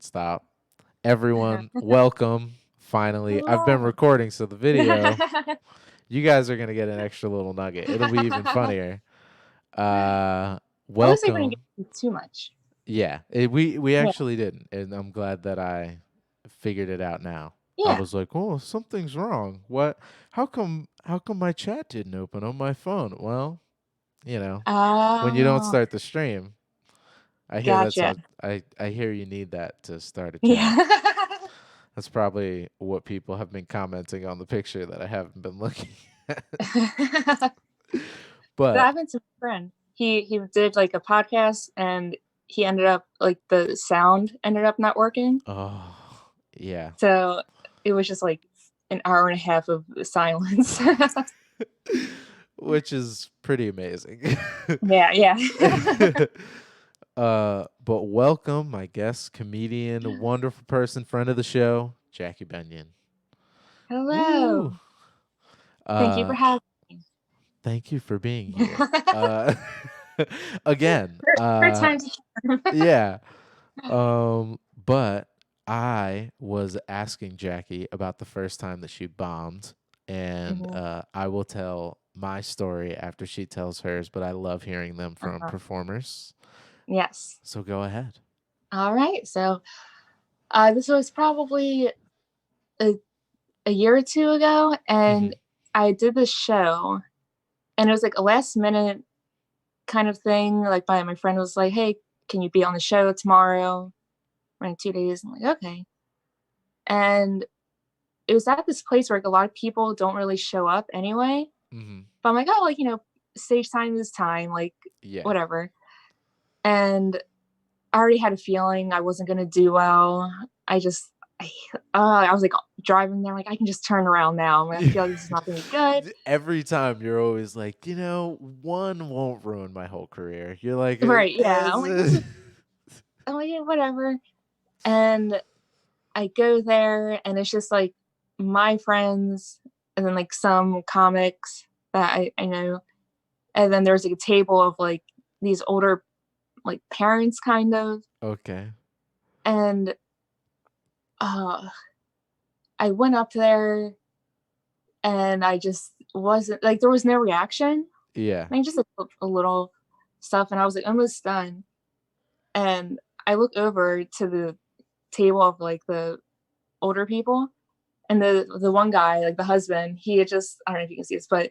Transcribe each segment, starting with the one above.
Stop. Everyone, welcome. Finally, I've been Hello. recording, so the video, At you guys are going to get an extra little nugget. It'll be even funnier. Uh, least I didn't welcome. get too much. Yeah, we Yeah. actually didn't, and I'm glad that I figured it out now. I Yeah. was like, "Oh, something's wrong. What? How come my chat didn't open on my phone?" Well, when you don't Oh, start the stream, I hear that's gotcha. how I hear you need that to start a Yeah. chat. That's probably what people have been commenting on the picture that I haven't been looking at. That But happened to my friend. He did like a podcast and he ended up like the sound ended up not working. oh, yeah. So it was just like an hour and a half of silence. Which is pretty amazing. Yeah, yeah. But welcome, my guest, comedian, wonderful person, friend of the show, Jackie Benhayon. Woo! Hello. Thank you Uh, for having me. thank you for being here. Uh, again, Third time's a charm. yeah. But I was asking Jackie about the first time that she bombed, and Mhm. I will tell my story after she tells hers, but I love hearing them from Uh-huh. performers. Yes. So go ahead. All right. So this was probably a, a year or two ago, Hmm. and I did this show, and it was like a last minute kind of thing. Like my friend was like, "Hey, can you be on the show tomorrow?" Or in 2 days. I'm like, "Okay." And it was at this place where like, a lot of people don't really show up anyway. Hmm. But I'm like, "Oh, like stage time is time, like Yeah. whatever." And I already had a feeling I wasn't gonna do well. I just, I was like driving there, like I can just turn around now. I feel like this is not gonna be good. Every time you're always like, one won't ruin my whole career. You're like, Right? Yeah. I'm like, this is. I'm like, yeah, whatever. And I go there, and it's just like my friends, and then like some comics that I know, and then there's like a table of like these older like parents kind of, okay. and uh, I went up there and I just wasn't like there was no reaction. Yeah. I mean, just a little stuff, and I was like almost done. And I look over to the table of like the older people, and the one guy, like the husband, he had just I don't know if you can see this, but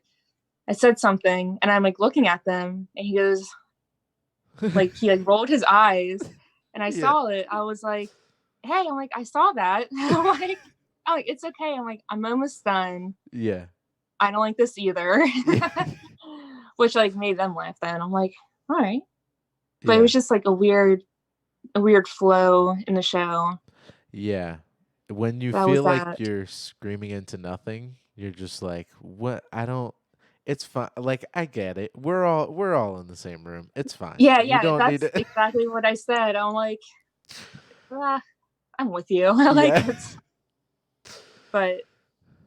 I said something, and I'm like looking at them, and he goes like he like rolled his eyes, and I Yeah. saw it. I was like, hey, I'm like I saw that. I'm like it's okay. I'm like I'm almost done. Yeah. I don't like this either. Yeah. Which like made them laugh then. I'm like, all right. But it Yeah. was just like a weird flow in the show. Yeah. When you That was feel like that. you're screaming into nothing, you're just like, "What? I don't it's fine. Like I get it. We're all in the same room. It's fine. Yeah, You yeah, don't need that's to." exactly what I said. I'm like, ah, I'm with you. Like Yeah. it's but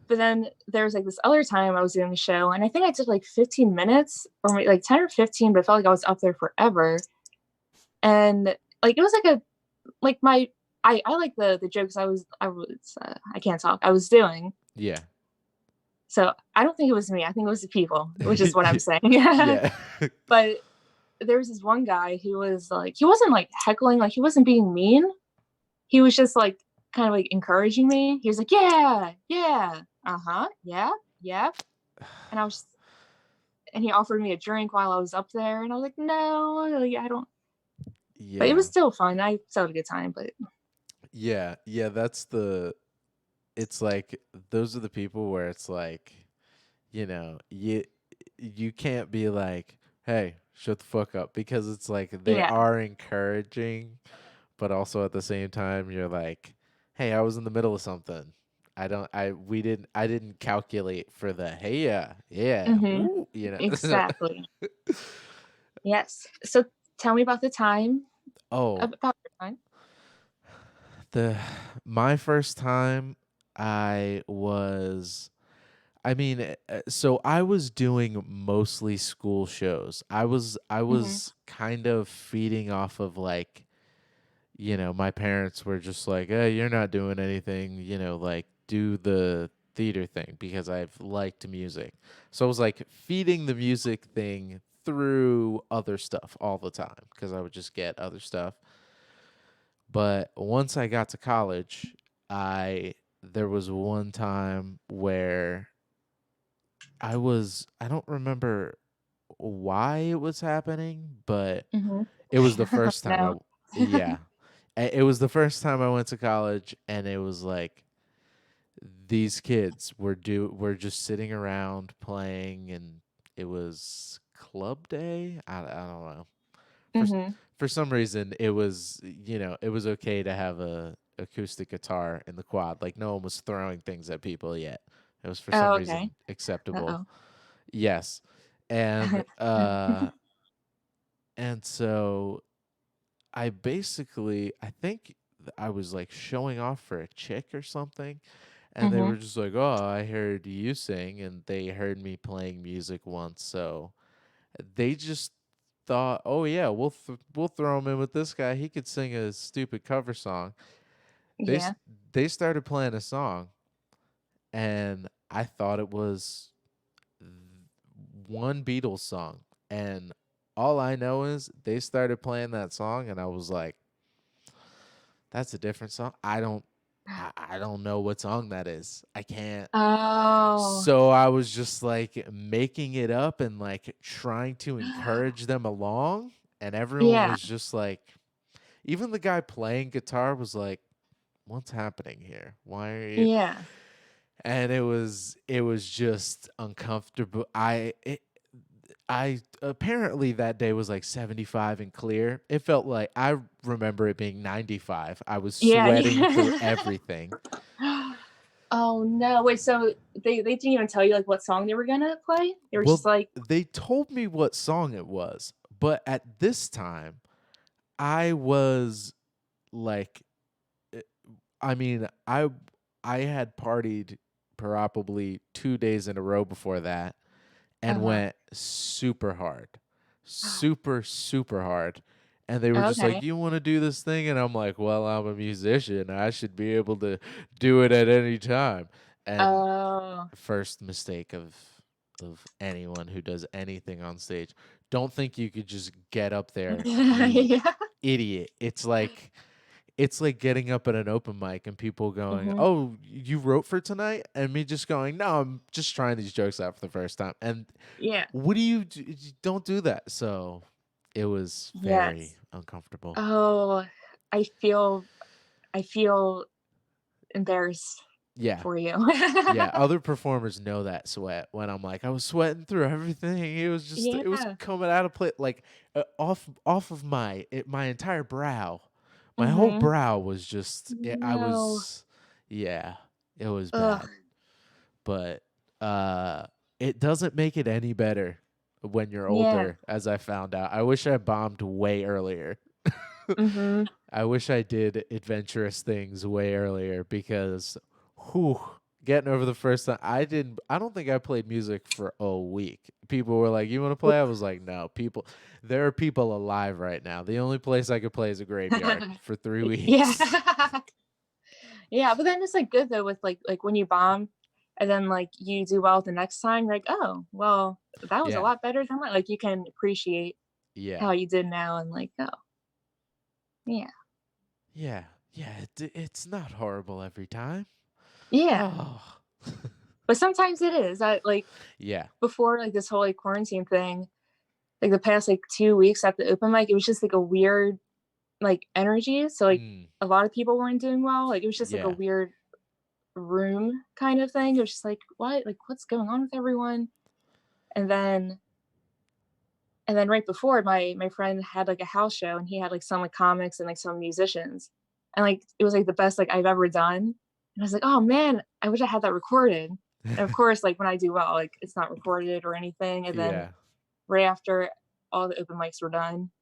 then there's like this other time I was doing the show, and I think I did like 15 minutes or like 10 or 15, but it felt like I was up there forever. And like it was like a like my I like the jokes I can't talk. I was doing. Yeah. So I don't think it was me. I think it was the people, which is what I'm saying. Yeah. But there was this one guy who was like, he wasn't like heckling, like he wasn't being mean. He was just like kind of like encouraging me. He was like, yeah, yeah, uh-huh, yeah, yeah. And I was, and he offered me a drink while I was up there. And I was like, no, like, I don't, but it was Yeah. still fun. I still had a good time, but Yeah. Yeah, it's like those are the people where it's like, you can't be like, "Hey, shut the fuck up," because it's like they yeah, are encouraging, but also at the same time you're like, "Hey, I was in the middle of something. I didn't calculate for the hey yeah, yeah, mm-hmm, woo, exactly. Yes. So tell me about the time, Oh, about your time. the my first time I was so I was doing mostly school shows. I Mm-hmm. was kind of feeding off of like, my parents were just like, "Hey, you're not doing anything, like do the theater thing because I've liked music." So I was like feeding the music thing through other stuff all the time because I would just get other stuff. But once I got to college, I there was one time where I don't remember why it was happening, but Mhm. it was the first time No. yeah. It was the first time I went to college, and it was like these kids were just sitting around playing, and it was club day. I don't know. For s- Mhm. for some reason it was, it was okay to have a acoustic guitar in the quad. Like no one was throwing things at people yet. It was for Oh, some okay. reason acceptable. Uh-oh. Yes. And so I think I was like showing off for a chick or something, and they were Mhm. just like, "Oh, I heard you sing," and they heard me playing music once, so they just thought, "Oh yeah, we'll throw him in with this guy. He could sing a stupid cover song." They Yeah. s- they started playing a song, and I thought it was th- one Beatles song, and all I know is they started playing that song, and I was like, "That's a different song. I don't know what song that is. I can't." Oh. So I was just like making it up and like trying to encourage them along, and everyone Yeah. was just like, even the guy playing guitar was like, "What's happening here? Why are you?" Yeah. And it was just uncomfortable. I apparently that day was like 75 and clear. It felt like I remember it being 95. I was Yeah, sweating through yeah. everything. Oh, no. Wait, so they didn't even tell you, like, what song they were gonna play? They were just Well, like, they told me what song it was, but at this time, I was like, eh, I mean, I had partied probably 2 days in a row before that, and uh-huh. went super hard, super, super hard. And they were just like, Okay. "You want to do this thing?" And I'm like, "Well, I'm a musician. I should be able to do it at any time." And Oh. first mistake of anyone who does anything on stage. Don't think you could just get up there, you Yeah. idiot. It's like getting up at an open mic and people going, Mhm. "Oh, you wrote for tonight?" And me just going, "No, I'm just trying these jokes out for the first time." And Yeah. what do you do? Don't do that. So it was very Yes. uncomfortable. Oh, I feel I feel embarrassed Yeah. for you. Yeah, other performers know that sweat when I'm like, I was sweating through everything. It was Yeah. coming out of play like off of my entire brow. My whole Mhm. brow was just I No. was yeah, it was Ugh. bad. But uh it doesn't make it any better when you're Yeah. older, as I found out. I wish I bombed way earlier. Mhm. I wish I did adventurous things way earlier because whew, getting over the first time I don't think I played music for a week. People were like, "You want to play?" I was like, "No, people there are people alive right now. The only place I could play is a graveyard for 3 Yeah. weeks." Yeah, but then it's, like, good though with, like, when you bomb and then, like, you do well the next time, you're like, "Oh, well, that was a Yeah. lot better than what," like, you can appreciate Yeah. how you did now and like, "Oh, yeah." Yeah. Yeah, it's not horrible every time. Yeah. Oh. But sometimes it is. I like, Yeah. before, like, this whole, like, quarantine thing, like, the past, like, 2 weeks at the open mic, it was just, like, a weird, like, energy, so, like, Mm. a lot of people weren't doing well, like, it was just, like, a Yeah. weird room kind of thing. It was just like, "What? Like, what's going on with everyone?" And then and then right before, my friend had, like, a house show, and he had, like, some, like, comics and, like, some musicians, and, like, it was, like, the best, like, I've ever done, and I was like, "Oh, man, I wish I had that recorded." And, of course, like, when I do well, like, it's not recorded or anything, and then Yeah. right after all the open mics were done,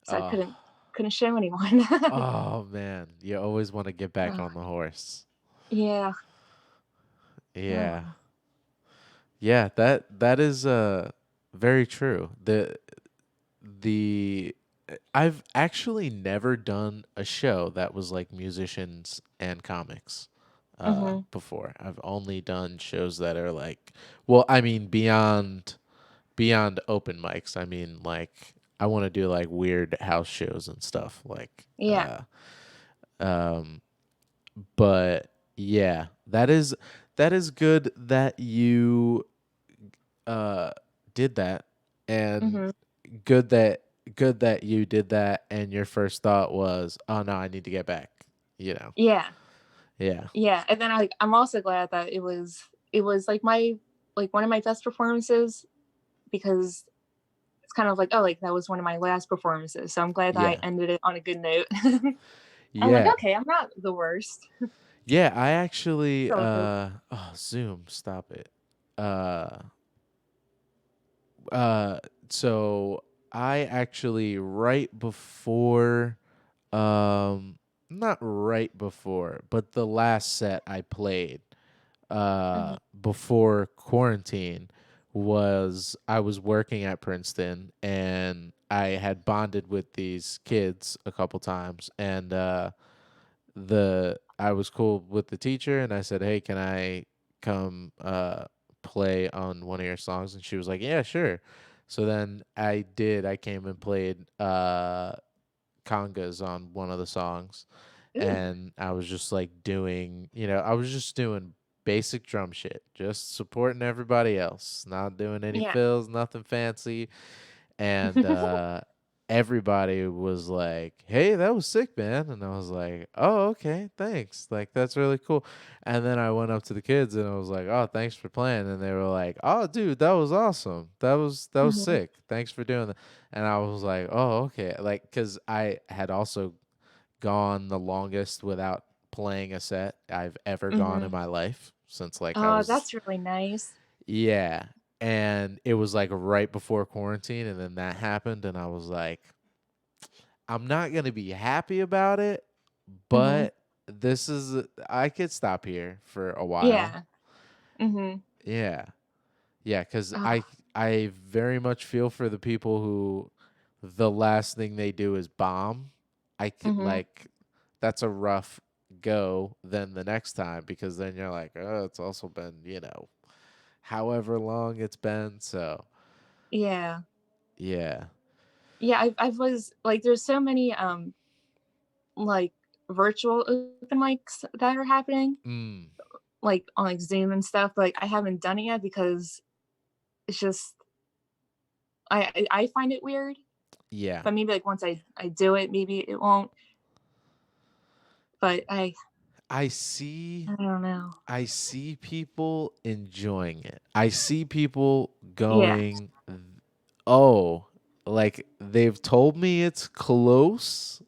so I Oh. couldn't show anyone. Oh man, you always want to get back Ugh, on the horse. yeah. Oh, Yeah. well. Yeah, that is very true. The I've actually never done a show that was like musicians and comics Mhm. before. I've only done shows that are like, well, I mean beyond open mics. I mean like I want to do like weird house shows and stuff like Yeah. um but yeah, that is good that you uh did that, and Mhm. good that good that you did that and your first thought was, "Oh no, I need to get back." You know. Yeah. Yeah. Yeah, and then I'm also glad that it was like one of my best performances because it's kind of like, oh, like that was one of my last performances. So I'm glad that I Yeah. ended it on a good note. I'm like, Yeah. okay, I'm not the worst. Yeah, I actually So hope. oh, Zoom, stop it. Uh uh so I actually right before um not right before, but the last set I played Mhm. before quarantine was I was working at Princeton, and I had bonded with these kids a couple times, and the I was cool with the teacher, and I said, "Hey, can I come play on one of your songs?" And she was like, "Yeah, sure." So then I did. I came and played congas on one of the songs, Ooh. and I was just like doing, I was just doing basic drum shit, just supporting everybody else, not doing any Yeah. fills, nothing fancy. And everybody was like, "Hey, that was sick, man." And I was like, "Oh, okay, thanks. Like that's really cool." And then I went up to the kids and I was like, "Oh, thanks for playing." And they were like, "Oh, dude, that was awesome. That was Mhm. sick. Thanks for doing that." And I was like, "Oh, okay." Like cuz I had also gone the longest without playing a set I've ever gone in Mhm. my life since like I Oh, was, that's really nice. yeah. And it was like right before quarantine, and then that happened, and I was like, I'm not going to be happy about it, Mhm. but I could stop here for a while. Yeah. Mhm. Yeah. Yeah, cuz Oh. I very much feel for the people who the last thing they do is bomb. Mhm. Like that's a rough go then the next time, because then you're like, "Oh, it's also been, however long it's been." So, Yeah. yeah. Yeah, I was like there's so many like virtual open mics that are happening Mm, like on like Zoom and stuff, but like, I haven't done it yet because it's just I find it weird, yeah. but maybe like once I do it, maybe it won't. But I see I don't know. I see people enjoying it. I see people Yeah. going, "Oh, like they've told me it's close.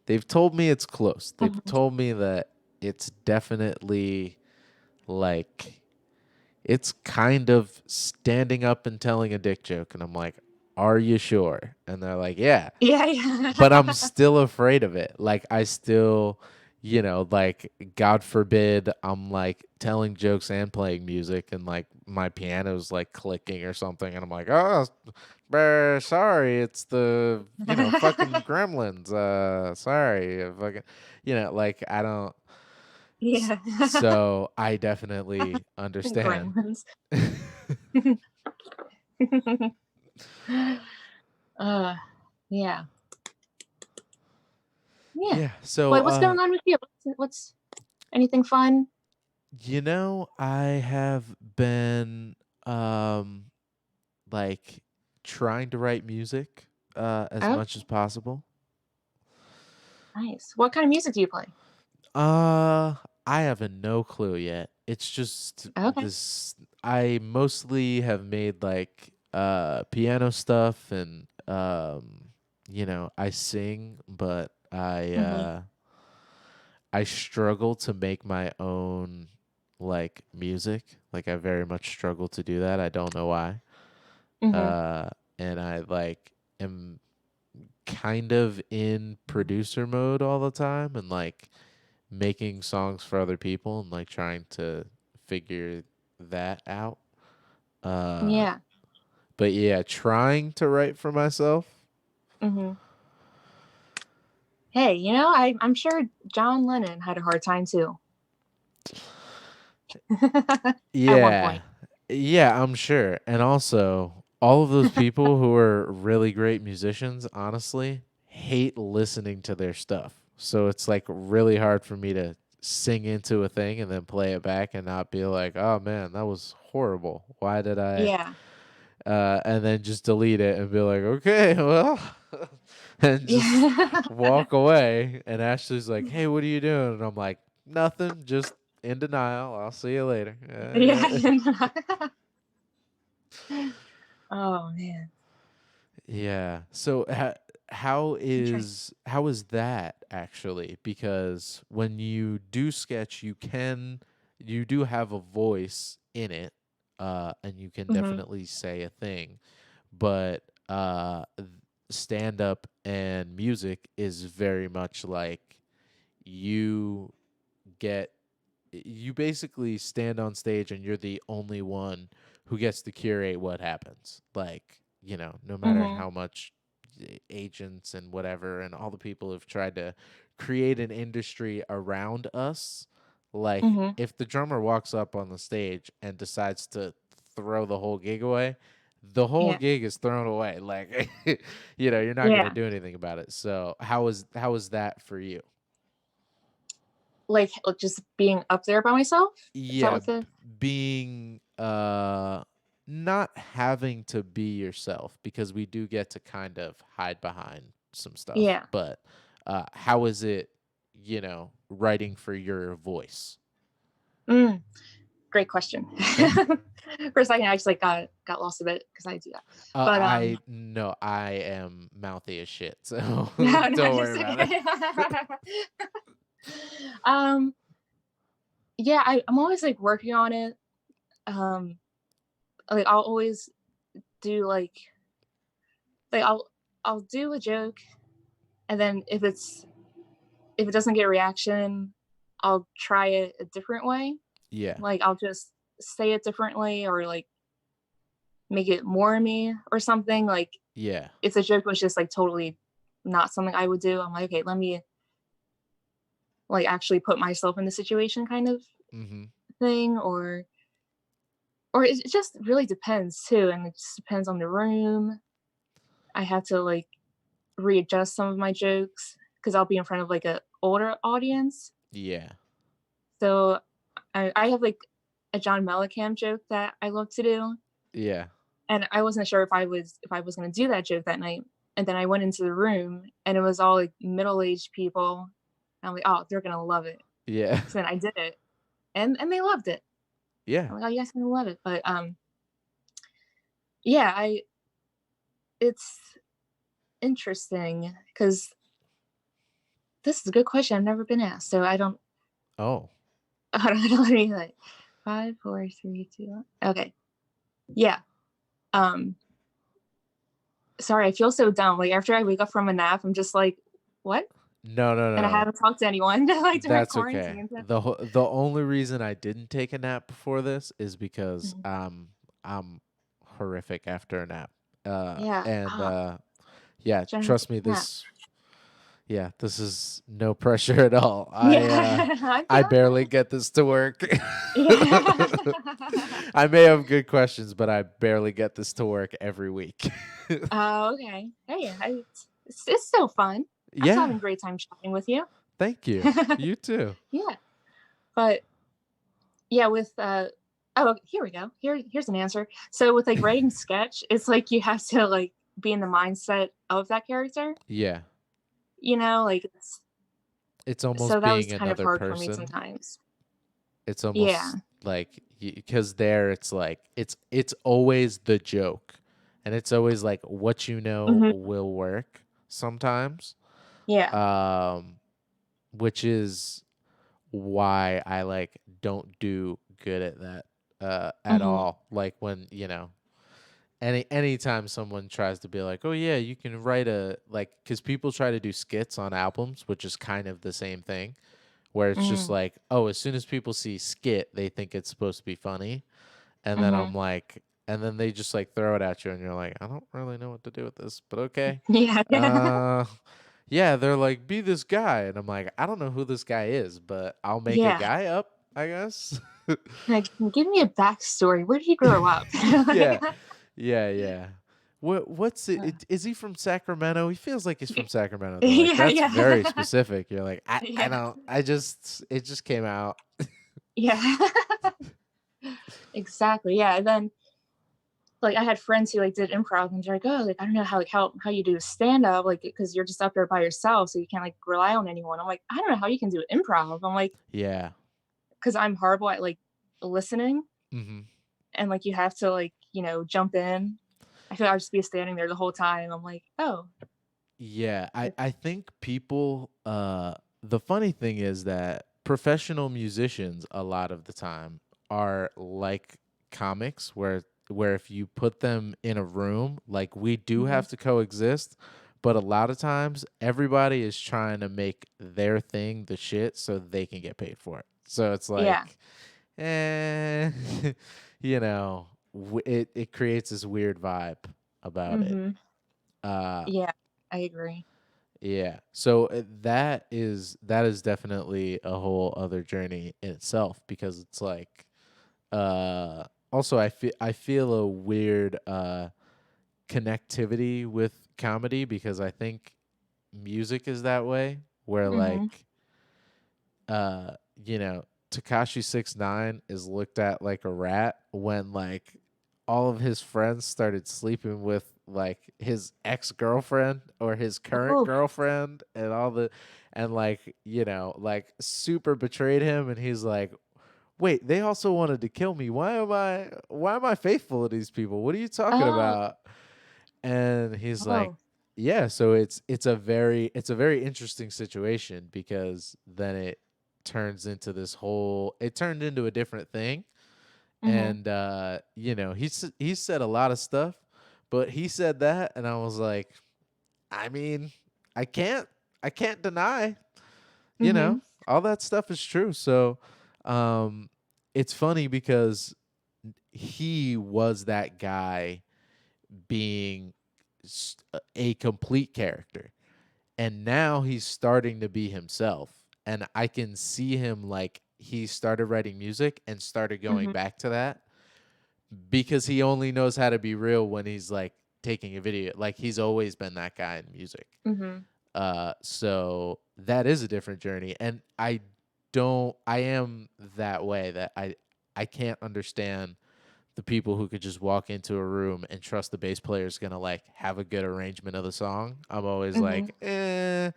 They've told me it's close. They've Mhm. told me that it's definitely like it's kind of standing up and telling a dick joke." And I'm like, "Are you sure?" And they're like, "Yeah." Yeah, But I'm yeah. still afraid of it. Like I still, like God forbid I'm like telling jokes and playing music, and like my piano's like clicking or something, and I'm like, "Oh, sorry, it's the, fucking gremlins. Sorry, fucking, like I don't." Yeah. So I definitely understand. Gremlins. Uh, yeah. Yeah. Yeah. So What's going on with you? What's anything fun? I have been um like trying to write music as Oh, much as possible. nice. What kind of music do you play? Uh I have a no clue yet. It's just Okay. this I mostly have made like piano stuff, and I sing, but Mhm. I struggle to make my own like music. Like I very much struggle to do that. I don't know why. Mhm. Uh and I like am kind of in producer mode all the time, and like making songs for other people, and like trying to figure that out. Uh Yeah. but yeah, trying to write for myself. Mhm. Hey, I'm sure John Lennon had a hard time too. At one Yeah. point. Yeah, I'm sure. And also, all of those people who are really great musicians, honestly, hate listening to their stuff. So it's like really hard for me to sing into a thing and then play it back and not be like, "Oh man, that was horrible. Why did I?" Yeah. And then just delete it and be like, "Okay, well," and just Yeah. walk away. And Ashley's like, "Hey, what are you doing?" And I'm like, "Nothing, just in denial. I'll see you later." Yeah. Yeah. Oh man. Yeah. So I'm trying. how is that actually? Because when you do sketch, you do have a voice in it, and you can Hmm. definitely say a thing, but stand up and music is very much like you get you basically stand on stage and you're the only one who gets to curate what happens. Like, no matter Hmm. how much agents and whatever and all the people have tried to create an industry around us, like Hmm. if the drummer walks up on the stage and decides to throw the whole gig away, the whole Yeah. gig is thrown away. Like, you're not going to Yeah. do anything about it. So, how is that for you? Like just being up there by myself. Is that Yeah, what the? being not having to be yourself because we do get to kind of hide behind some stuff. Yeah. But how is it, writing for your voice? Mm, great question. Thank you. For a second, I just like got lost a bit because I do that. But I no, I am mouthy as shit, so no, no, don't worry it's about it. okay. um, yeah, I'm always like working on it. Um, like I'll always do like I'll do a joke, and then if it doesn't get a reaction, I'll try it a different way. Yeah, Like I'll just say it differently or like make it more me or something. Like yeah, if the joke was just like totally not something I would do, I'm like, okay, let me like actually put myself in the situation kind of mm-hmm, thing or it just really depends too, and it just depends on the room. I have to like readjust some of my jokes because I'll be in front of like a older audience. yeah, So I have like a John Mellencamp joke that I love to do, yeah, and I wasn't sure if I was going to do that joke that night. And then I went into the room, and it was all like middle aged people. And I'm like, oh, they're gonna love it. yeah, So then I did it, and they loved it. yeah. I'm like, oh, you guys gonna love it. But yeah, I it's interesting because this is a good question. I've never been asked, so I don't. Oh, I don't know anything. Like 5, 4, 3, 2. 1. Okay, yeah. Um, sorry, I feel so dumb. Like after I wake up from a nap, I'm just like, what? no, no, And I no. haven't talked to anyone like during That's okay. quarantine. So. The only reason I didn't take a nap before this is because Mhm. I'm horrific after a nap. Yeah. And yeah, Trying to trust take me, a nap. this is no pressure at all. Yeah, I'm I feeling barely that. get this to work. Yeah. I may have good questions, but I barely get this to work every week. Oh, okay. Hey, it's still fun. I'm still having Yeah, a great time chatting with you. thank you. You too. Yeah, but yeah, with oh, here we go. Here's an answer. So with like writing sketch, it's like you have to like be in the mindset of that character. Yeah. Like It's so almost that was being kind of another hard for me person. sometimes. It's Yeah. almost like because there it's like it's always the joke, and it's always like what Hmm. will work sometimes, Yeah. um, which is why I like don't do good at that at Hmm. all. Like when anytime someone tries to be like, oh yeah, you can write a like because people try to do skits on albums, which is kind of the same thing where it's just Hmm. like, oh, as soon as people see skit, they think it's supposed to be funny. And then Hmm. I'm like, and then they just like throw it at you, and you're like, I don't really know what to do with this, but okay. Yeah. Yeah. Uh, Yeah, they're like, be this guy. And I'm like, I don't know who this guy is, but I'll make a Yeah. guy up, I guess. Like, give me a backstory. Where did he grow up? Yeah. Like, Yeah. What's it? Is he from Sacramento? He feels like he's from Sacramento. They're like, yeah, that's very yeah. specific. You're like, I Yeah. don't, it just came out. Yeah. Exactly. Yeah. And then like I had friends who like did improv and they're like, oh, like I don't know how how you do stand up, like because you're just up there by yourself, so you can't like rely on anyone. I'm like, I don't know how you can do improv. I'm like, Yeah. because I'm horrible at like listening Hmm. and like you have to like, jump in. I feel like I'll just be standing there the whole time. I'm like, oh, Yeah. like, I think people, the funny thing is that professional musicians, a lot of the time, are like comics where if you put them in a room, like we do hmm have to coexist, but a lot of times everybody is trying to make their thing the shit so they can get paid for it. So it's yeah, like, eh, you know, it creates this weird vibe about it. hmm Uh, yeah, I agree. yeah. So that is definitely a whole other journey in itself because it's like also I feel a weird connectivity with comedy because I think music is that way where hmm like uh you know Takashi 69 is looked at like a rat when like all of his friends started sleeping with like his ex-girlfriend or his current Oh, girlfriend and like like super betrayed him and he's like, wait, they also wanted to kill me. Why am I faithful to these people? What are you talking oh, about? And he's like, oh, yeah, so it's a very interesting situation because then it turned into a different thing. hmm And he said a lot of stuff, but he said that and I was like, I mean, I can't I can't deny, you know, hmm all that stuff is true. So um it's funny because he was that guy being a complete character. And now he's starting to be himself. And I can see him like he started writing music and started going hmm back to that because he only knows how to be real when he's like taking a video. Like he's always been that guy in music. hmm So that is a different journey. And I am that way that I can't understand the people who could just walk into a room and trust the bass player is gonna like have a good arrangement of the song. I'm always hmm like, eh.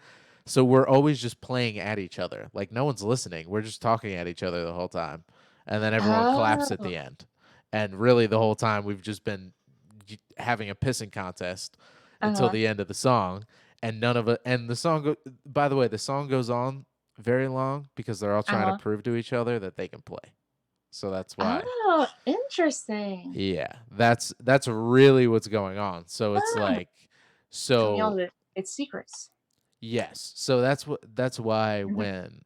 So we're always just playing at each other. Like no one's listening. We're just talking at each other the whole time. And then everyone claps at Oh, the end. And really the whole time we've just been having a pissing contest until uh-huh, the end of the song. And none of it and the song by the way, the song goes on very long because they're all trying to uh-huh. prove to each other that they can play. So that's why. Oh, interesting. Yeah, that's really what's going on. So it's Ah, like, tell me all so of it. It's secrets. yes, so that's why Mhm, when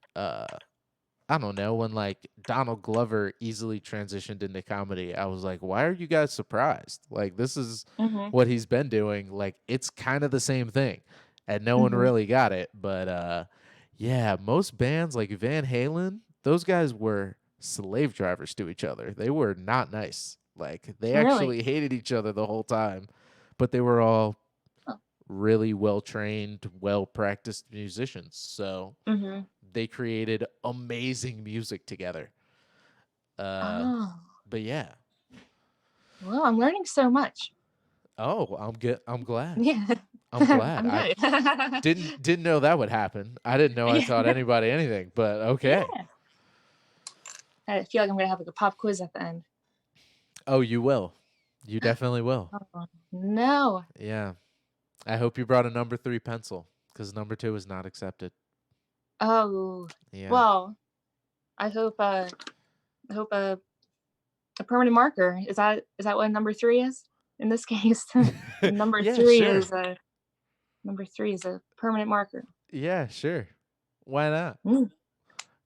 I don't know when like Donald Glover easily transitioned into comedy, I was like, why are you guys surprised? Like this is mhm, what he's been doing. Like it's kind of the same thing, and no one mhm. really got it. But yeah, most bands like Van Halen, those guys were slave drivers to each other. They were not nice. Like they Really? actually hated each other the whole time, but they were all Oh, really well trained, well practiced musicians. So mhm. they created amazing music together. Uh, Oh, but yeah. well, I'm learning so much. Oh, I'm good. I'm glad. Yeah. I'm glad. I'm I good. didn't know that would happen. I didn't know I Yeah. taught anybody anything, but okay. Yeah. I feel like I'm gonna have, like, a pop quiz at the end. Oh, you will. You definitely will. Oh, no. Yeah. I hope you brought a number 3 pencil because number 2 is not accepted. Oh, Yeah. well, I hope, I hope a permanent marker. Is that what number 3 is? In this case, number Yeah, 3 sure. is a number 3 is a permanent marker. Yeah, sure. Why not? Mm.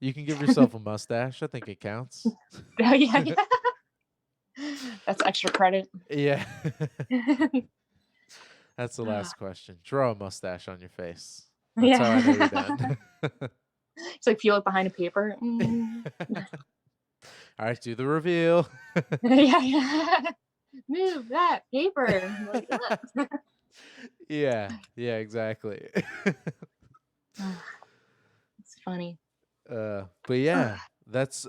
You can give yourself a mustache. I think it counts. Oh, yeah, yeah. That's extra credit. Yeah. That's the last question. Draw a mustache on your face. That's how I know you're Yeah. done. It's like if you look behind a paper. All right, do the reveal. Yeah, yeah. Move that paper. Like, ugh. Yeah, yeah, exactly. Ugh, it's funny. But yeah, Ugh. that's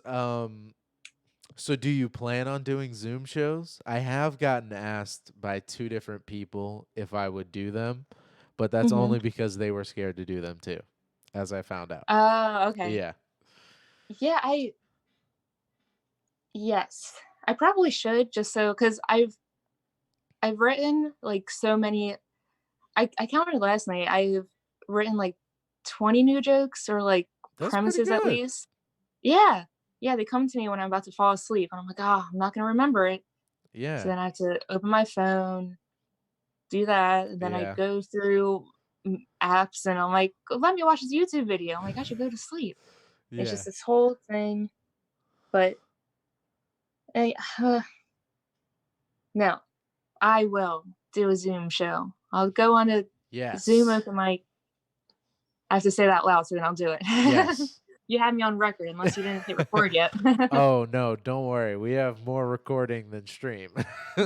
so do you plan on doing Zoom shows? I have gotten asked by two different people if I would do them, but that's Mhm. only because they were scared to do them too, as I found out. Oh, okay. Yeah. Yeah, yes. I probably should just so because I've written like so many. I counted last night. I've written like 20 new jokes or like That's pretty premises at good. least. Yeah. Yeah, they come to me when I'm about to fall asleep and I'm like, "Oh, I'm not gonna remember it." So Yeah. then I have to open my phone, do that, and then I Yeah. go through apps and I'm like, "Let me watch this YouTube video." I'm like, "I should go to sleep." It's just Yeah. this whole thing. But I, no, I will do a Zoom show. I'll go on a Zoom Yes. open mic. I have to say that loud, so then I'll do it. Yes. You had me on record unless you didn't hit record yet. Oh no, don't worry. We have more recording than stream.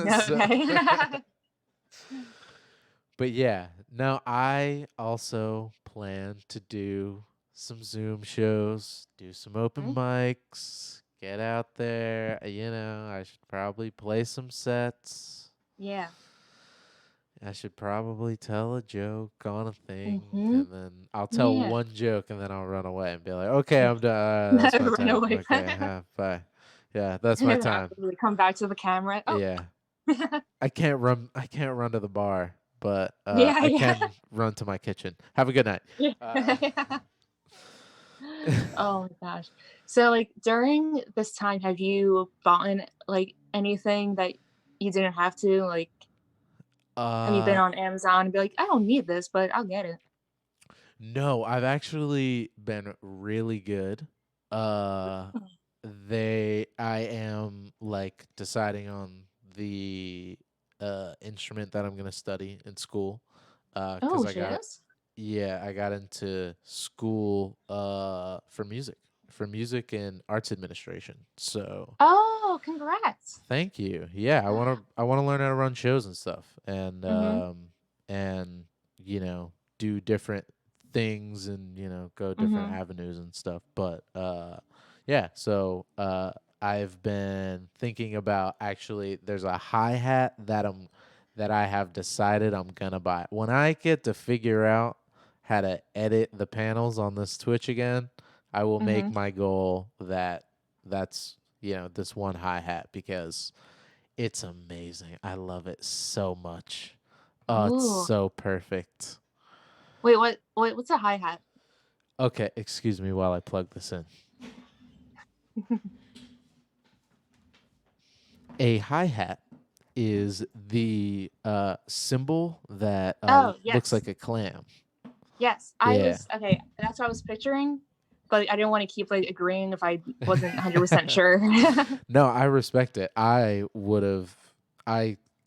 So Okay. but yeah, no, I also plan to do some Zoom shows, do some open Mm, mics, get out there. I should probably play some sets. yeah. I should probably tell a joke on a thing, Mhm. and then I'll tell Yeah. one joke, and then I'll run away and be like, "Okay, I'm done. That's my Run time. away. Okay, bye. Yeah, that's And my then time. after we come back to the camera. Oh. Yeah, I can't run. I can't run to the bar, but Yeah, I yeah. can run to my kitchen. Have a good night." Yeah. Uh, Oh my gosh. So, like, during this time, have you bought like, anything that you didn't have to? Like, have you been uh, on Amazon and be like, "I don't need this, but I'll get it." no, I've actually been really good. Uh, I am like deciding on the instrument that I'm gonna study in school. Cause Oh, I she got is? yeah, I got into school for music and arts administration. So Oh, congrats. thank you. Yeah, I wanna learn how to run shows and stuff, Mhm, and do different things and go different mhm, avenues and stuff. But yeah, so I've been thinking about actually. There's a hi hat that I have decided I'm gonna buy when I get to figure out how to edit the panels on this Twitch again. I will make mhm. my goal that's this one hi hat because it's amazing. I love it so much. Oh, it's Ooh. so perfect. Wait, what's a hi-hat? Okay, excuse me while I plug this in. A hi hat is the symbol that Oh, looks yes. like a clam. Yes, I Yeah. was okay, that's what I was picturing, but I didn't wanna keep, like, agreeing if I wasn't 100% sure. No, I respect it. I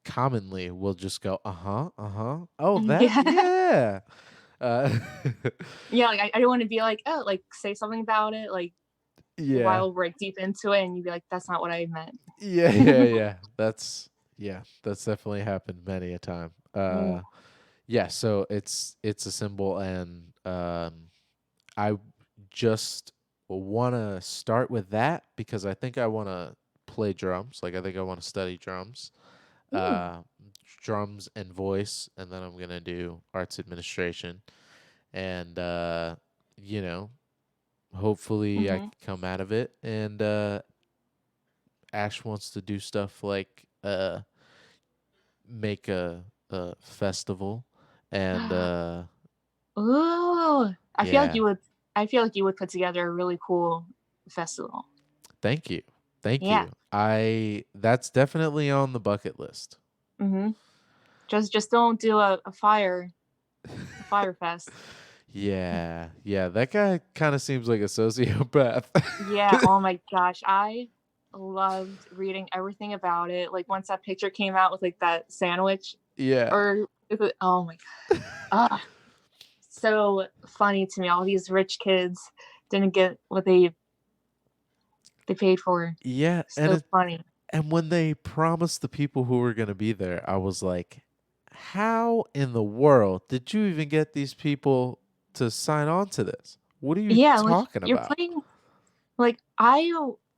commonly will just go, uh-huh, uh-huh. Oh, that? Yeah. Yeah. Uh, Yeah, like, I didn't wanna be like, "Oh," like, say something about it, like, yeah. while we're, like, deep into it, and you'd be like, "That's not what I meant." Yeah, yeah, yeah. That's definitely happened many a time. Ooh. Yeah, so it's a symbol, and I just want to start with that because I think I want to play drums. Like I think I want to study drums. Ooh. Uh Drums and voice, and then I'm going to do arts administration, and you know, hopefully I can Mhm. come out of it, and Ash wants to do stuff like make a festival, and Ooh. yeah. I feel like you would put together a really cool festival. Thank you. Thank Yeah. you. I That's definitely on the bucket list. Mhm. Just don't do a fire fest. Yeah. Yeah, that guy kind of seems like a sociopath. Yeah, oh my gosh, I loved reading everything about it, like, once that picture came out with, like, that sandwich Yeah. or is it oh my god. Ah, so funny to me. All these rich kids didn't get what they paid for. Yeah, So funny. and when they promised the people who were going to be there, I was like, how in the world did you even get these people to sign on to this? What are you Yeah, like talking you're about? playing like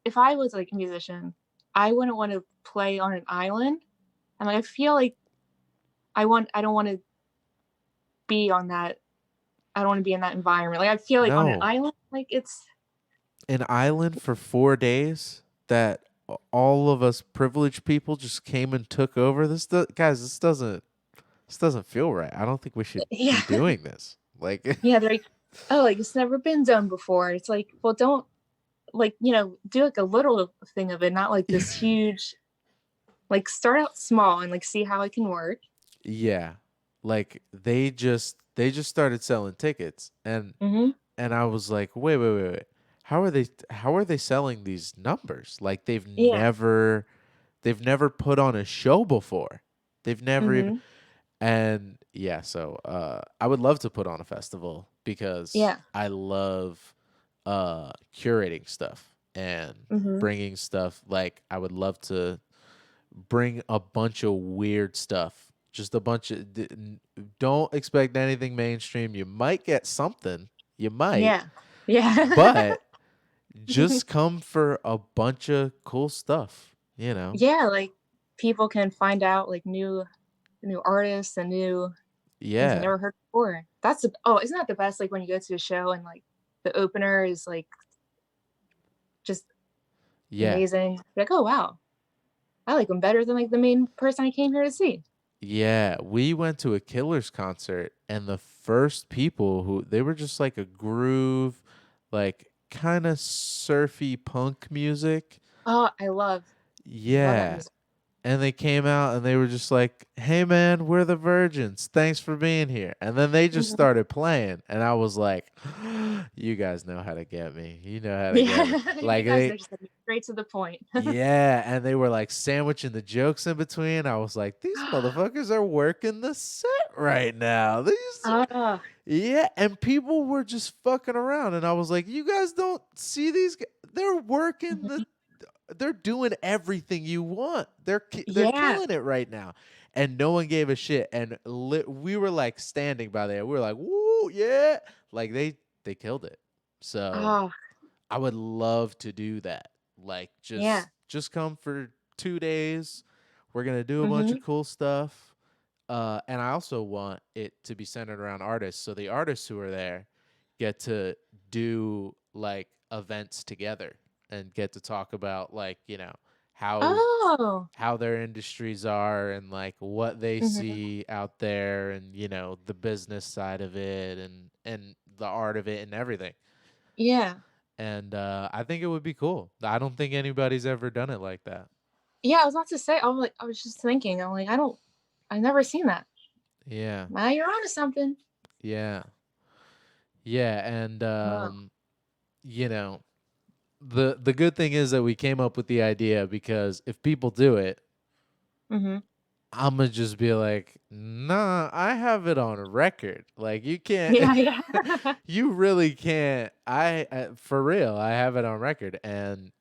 if I was like a musician, I wouldn't want to play on an island. And like I feel like I don't want to be on that. I don't want to be in that environment. Like I feel like on an No. island, like it's An island for 4 days that all of us privileged people just came and took over. Guys, this doesn't feel right. I don't think we should yeah. be doing this. Like, Yeah, they're like, oh, like it's never been done before. It's like, well, don't like, do like a little thing of it, not like this huge, like start out small and like see how it can work. yeah, like they just started selling tickets, Hmm. and I was like, wait. How are they selling these numbers? Like Yeah. they've never put on a show before. They've never even Hmm. and yeah, so I would love to put on a festival because Yeah. I love curating stuff and Hmm. bringing stuff. Like I would love to bring a bunch of weird stuff. Just a bunch of don't expect anything mainstream. You might get something. You might, Yeah. Yeah. but just come for a bunch of cool stuff, you know? Yeah. Like people can find out like new artists and new things they Yeah. never heard before. Oh, isn't that the best? Like when you go to a show and like the opener is like just Yeah. amazing. Like, oh wow, I like them better than like the main person I came here to see. Yeah, we went to a Killers concert and the first people who they were just like a groove, like kind of surfy punk music. Oh, I love that Yeah. music. And they came out and they were just like, "Hey man, we're the Virgins. Thanks for being here." And then they just Mhm. started playing and I was like, "You guys know how to get me. You know how to get me." Yeah, you Like guys they are just like straight to the point. yeah, and they were like sandwiching the jokes in between. I was like, "These motherfuckers are working the set right now." Ah, Yeah, and people were just fucking around and I was like, "You guys don't see these they're working mhm. they're doing everything you want. They're Yeah. killing it right now." And no one gave a shit. And we were like standing by there. We were like, "Woo, yeah!" Like they killed it. So Oh, I would love to do that. Like yeah. just come for 2 days. We're gonna do a bunch Hmm. of cool stuff. And I also want it to be centered around artists. So the artists who are there get to do like events together and get to talk about like, how Oh. how their industries are and like what they Hmm. see out there and the business side of it and the art of it and everything. Yeah. And I think it would be cool. I don't think anybody's ever done it like that. Yeah. I was about to say. I was just thinking. I'm like, I've never seen that. Yeah. Now you're onto something. Yeah. Yeah, and Wow. you know, the good thing is that we came up with the idea because if people do it, Hmm. I'm gonna just be like, "Nah, I have it on record. Like you can't Yeah. Yeah. you really can't. For real, I have it on record." And,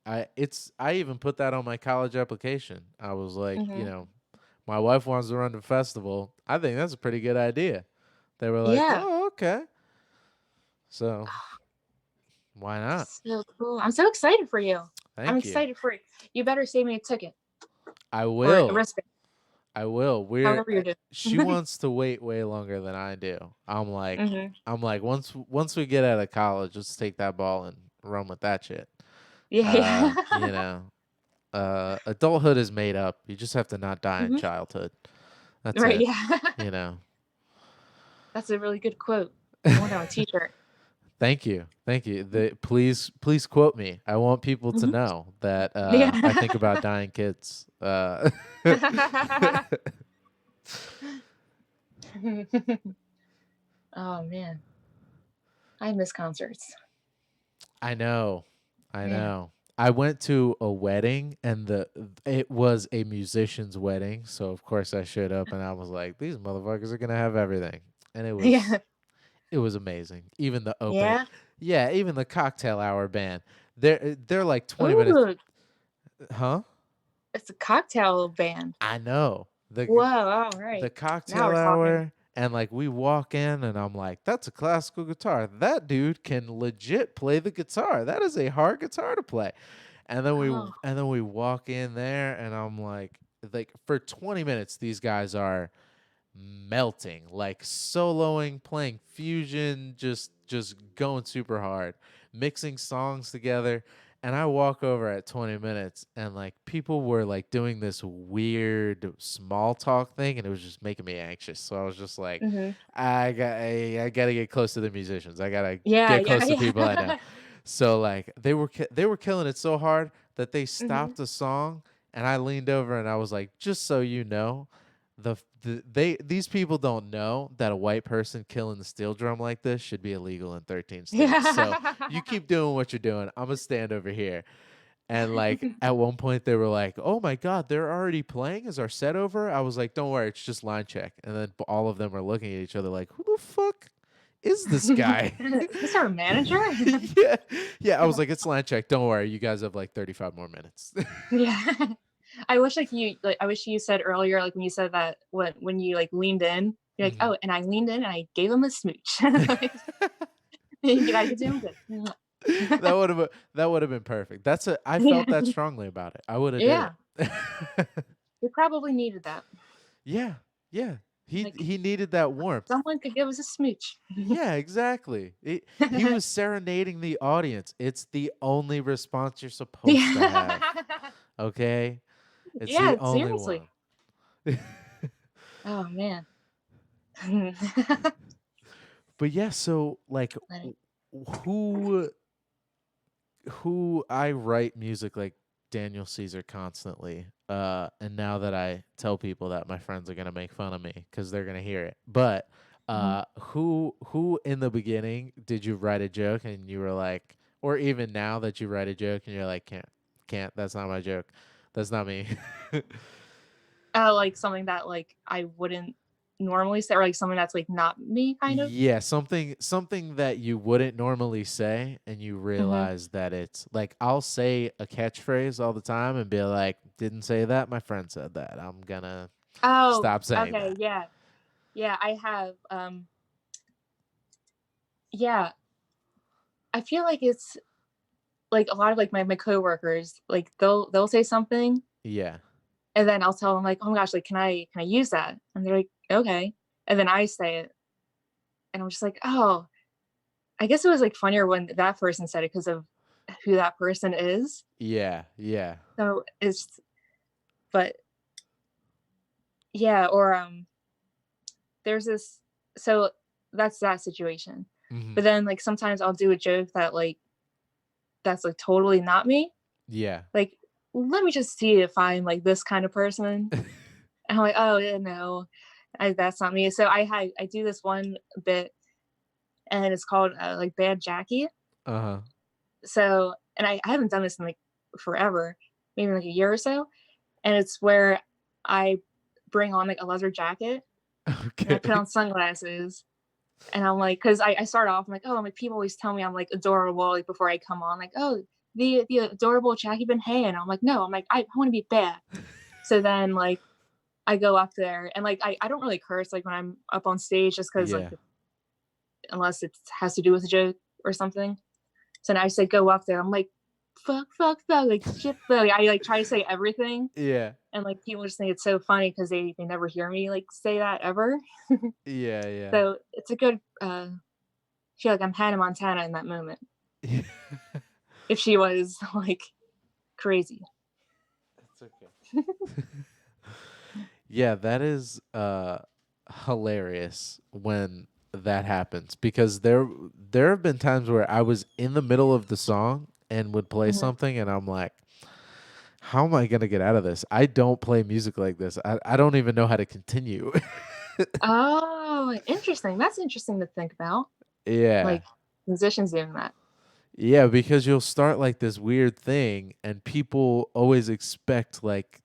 I even put that on my college application. I was like, Hmm. my wife wants to run the festival. I think that's a pretty good idea. They were like, Yeah. "Oh, okay." So, why not? So cool. I'm so excited for you. I'm Thank you. excited for you. You better save me a ticket I or a will. wristband, I will. however you're She doing. wants to wait way longer than I do. Hmm. I'm like once we get out of college, let's take that ball and run with that shit. Yeah. Uh, Yeah. you know, adulthood is made up. You just have to not die in Hmm. childhood. That's Right. it. Yeah. You know. That's a really good quote. I want that on a t-shirt. Thank you. Thank you. Please quote me. I want people to Hmm. know that I Yeah. think about dying kids. Oh man, I miss concerts. I know. I Man. know. I went to a wedding and it was a musician's wedding, so of course I showed up and I was like, these motherfuckers are gonna have everything. And Yeah. It was amazing. Even the opening. Yeah. Yeah, even the cocktail hour band. They're like 20 minutes. Ooh, Huh? it's a cocktail band. I know. Whoa, all The right. Now cocktail we're talking. hour, and like we walk in and I'm like, that's a classical guitar. That dude can legit play the guitar. That is a hard guitar to play. And then Oh. we walk in there and I'm like for 20 minutes these guys are melting, like soloing, playing fusion, just going super hard, mixing songs together. And I walk over at 20 minutes and like people were like doing this weird small talk thing and it was just making me anxious. So I was just like, Hmm. I got to get close to the musicians. I got to Yeah, get yeah, close to people I know. yeah. So like they were killing it so hard that they Hmm. stopped the song and I leaned over and I was like, just so you know, these people don't know that a white person killing the steel drum like this should be illegal in 13 states. So you Yeah. keep doing what you're doing. I'm gonna stand over here. And like at one point they were like, "Oh my god, they're already playing? Is our set over?" I was like, "Don't worry, it's just line check." And then all of them are looking at each other like, "Who the fuck is this guy?" Is this our manager? Yeah. Yeah, I was like, "It's line check. Don't worry. You guys have like 35 more minutes." Yeah. I wish I wish you said earlier, like when you said that when you like leaned in, you're like, Mhm. oh, and I leaned in and I gave him a smooch. Like, you I could do him good. That would have been perfect. I Yeah. felt that strongly about it. I would have did Yeah. it. We probably needed that. Yeah. Yeah. Like He needed that warmth. someone could give us a smooch. Yeah, exactly. He was serenading the audience. It's the only response you're supposed to have. Yeah. Okay? It's the Yeah, only seriously. one. Oh man. But yeah, so like Like, who I write music like Daniel Caesar constantly. And now that I tell people that, my friends are gonna make fun of me because they're gonna hear it. But mhm. who in the beginning did you write a joke and you were like, or even now that you write a joke and you're like, can't, that's not my joke, that's not me. Like something that like I wouldn't normally say, or like something that's like not me, kind of. Yeah, something that you wouldn't normally say and you Hmm. realize that it's like I'll say a catchphrase all the time and be like, "Didn't say that, my friend said that. I'm gonna Oh, stop saying okay, that." yeah, yeah. I have. Yeah, I feel like it's like a lot of like my coworkers, like they'll say something, Yeah. and then I'll tell them like, oh my gosh, like can I use that? And they're like, okay, and then I say it, and I'm just like, oh, I guess it was like funnier when that person said it because of who that person is. Yeah, yeah. So it's, but yeah, or there's this, so that's that situation. Mhm. But then like sometimes I'll do a joke that like that's like totally not me. Yeah. Like, let me just see if I'm like this kind of person. And I'm like, oh yeah, no, that's not me. So I do this one bit, and it's called like Bad Jackie. Uh-huh. So, and I haven't done this in like forever, maybe like a year or so. And it's where I bring on like a leather jacket and I put Okay. on sunglasses. And I'm like, because I start off, I'm like, oh, I'm like, people always tell me I'm like adorable, like before I come on, like, oh, the adorable Jackie Benhayon. I'm like, no, I'm like, I want to be bad. So then like I go up there and like I don't really curse like when I'm up on stage just because like Yeah. unless it has to do with a joke or something. So then I say go up there. I'm like, fuck, like shit, fuck. I like try to say everything, Yeah. and like people just think it's so funny because they never hear me like say that ever. Yeah, yeah. So it's a good feel like I'm Hannah Montana in that moment. Yeah. If she was like crazy. It's okay. Yeah, that is hilarious when that happens because there have been times where I was in the middle of the song and would play Mhm. something and I'm like, how am I gonna get out of this? I don't play music like this. I don't even know how to continue. Oh, interesting. That's interesting to think about. Yeah. Like musicians doing that. Yeah, because you'll start like this weird thing and people always expect like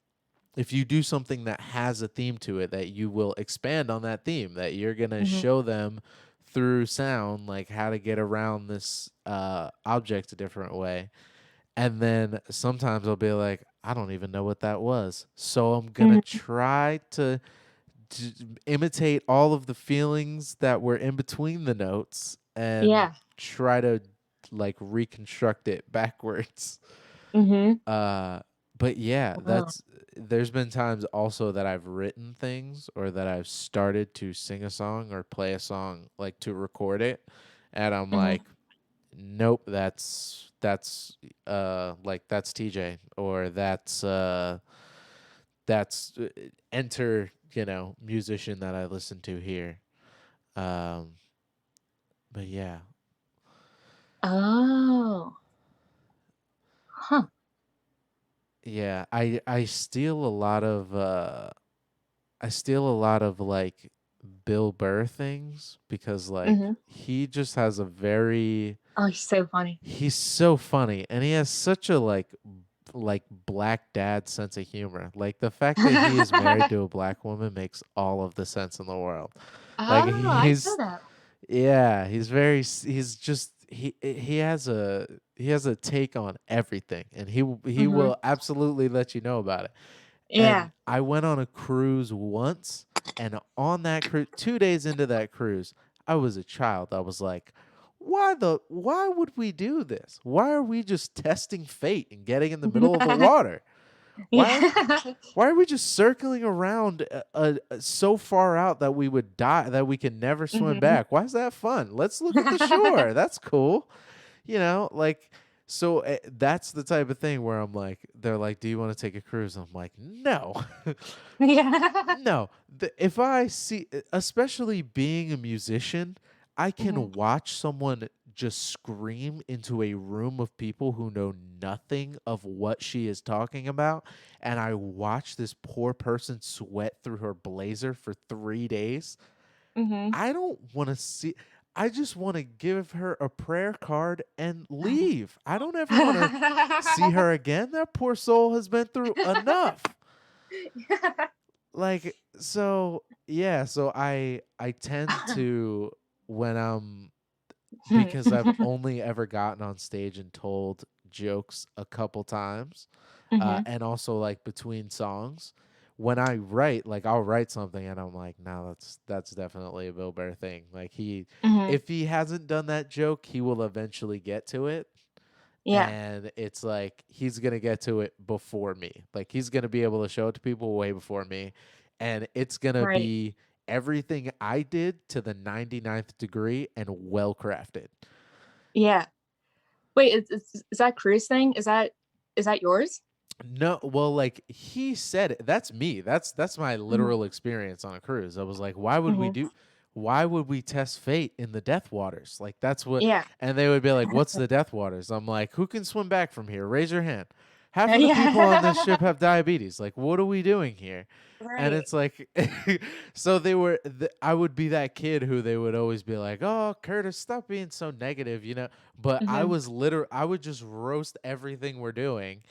if you do something that has a theme to it that you will expand on that theme, that you're going to Hmm. show them through sound, like how to get around this object a different way. And then sometimes I'll be like, I don't even know what that was. So I'm going to Mhm. try to imitate all of the feelings that were in between the notes and Yeah. try to like reconstruct it backwards. Mhm. Uh but yeah, Oh. that's there's been times also that I've written things or that I've started to sing a song or play a song like to record it, and I'm Mhm. like, nope, like that's TJ, or that's enter, musician that I listen to here. Um but yeah. Oh. Huh. Yeah, I steal a lot of like Bill Burr things because like Mhm. he just has a very Oh, he's so funny. he's so funny, and he has such a like black dad sense of humor. Like the fact that he is married to a black woman makes all of the sense in the world. Like Oh, I didn't know he's that. yeah, he's just he has a take on everything, and he Mhm. will absolutely let you know about it. And Yeah. I went on a cruise once, and on that cruise, 2 days into that cruise, I was a child. I was like, why would we do this? Why are we just testing fate and getting in the middle of the water? Why Yeah. why are we just circling around so far out that we would die, that we can never swim Mhm. back? Why is that fun? Let's look at the shore. That's cool. Like, so that's the type of thing where I'm like, they're like, "Do you want to take a cruise?" I'm like, "No." Yeah. No. If I see, especially being a musician, I Mhm. can watch someone just scream into a room of people who know nothing of what she is talking about. And I watch this poor person sweat through her blazer for 3 days. Mhm. I don't want to see. I just want to give her a prayer card and leave. I don't ever want to see her again. That poor soul has been through enough. Like, so yeah, so I tend to, when I'm, because I've only ever gotten on stage and told jokes a couple times, Mhm. and also like between songs. When I write, like I'll write something and I'm like, no, that's definitely a Bill Burr thing. Like Mhm. if he hasn't done that joke, he will eventually get to it, Yeah. and it's like he's gonna get to it before me. Like he's gonna be able to show it to people way before me, and it's gonna Right. be everything I did to the 99th degree and well crafted. Yeah. Wait, is that cruise thing? Is that yours? No, well, like he said it. That's me. That's my Mhm. literal experience on a cruise. I was like, Mhm. why would we test fate in the death waters? Like that's what, Yeah. and they would be like, what's the death waters? I'm like, who can swim back from here? Raise your hand. Half of the people on this ship Yeah. have diabetes. Like, what are we doing here? And Right. it's like, so I would be that kid who they would always be like, oh, Curtis, stop being so negative. But Mhm. I would just roast everything we're doing.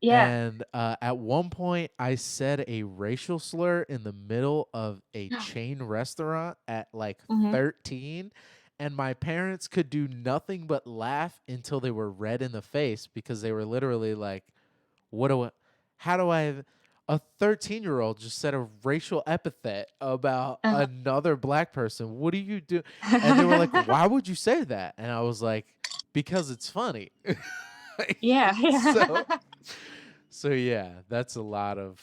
Yeah. And at one point, I said a racial slur in the middle of a chain restaurant at like Mhm. 13. And my parents could do nothing but laugh until they were red in the face because they were literally like, what do I, how do I, a 13-year-old just said a racial epithet about Uh-huh. another black person. What do you do? And they were like, why would you say that? And I was like, because it's funny. Yeah. So Yeah. so yeah, that's a lot of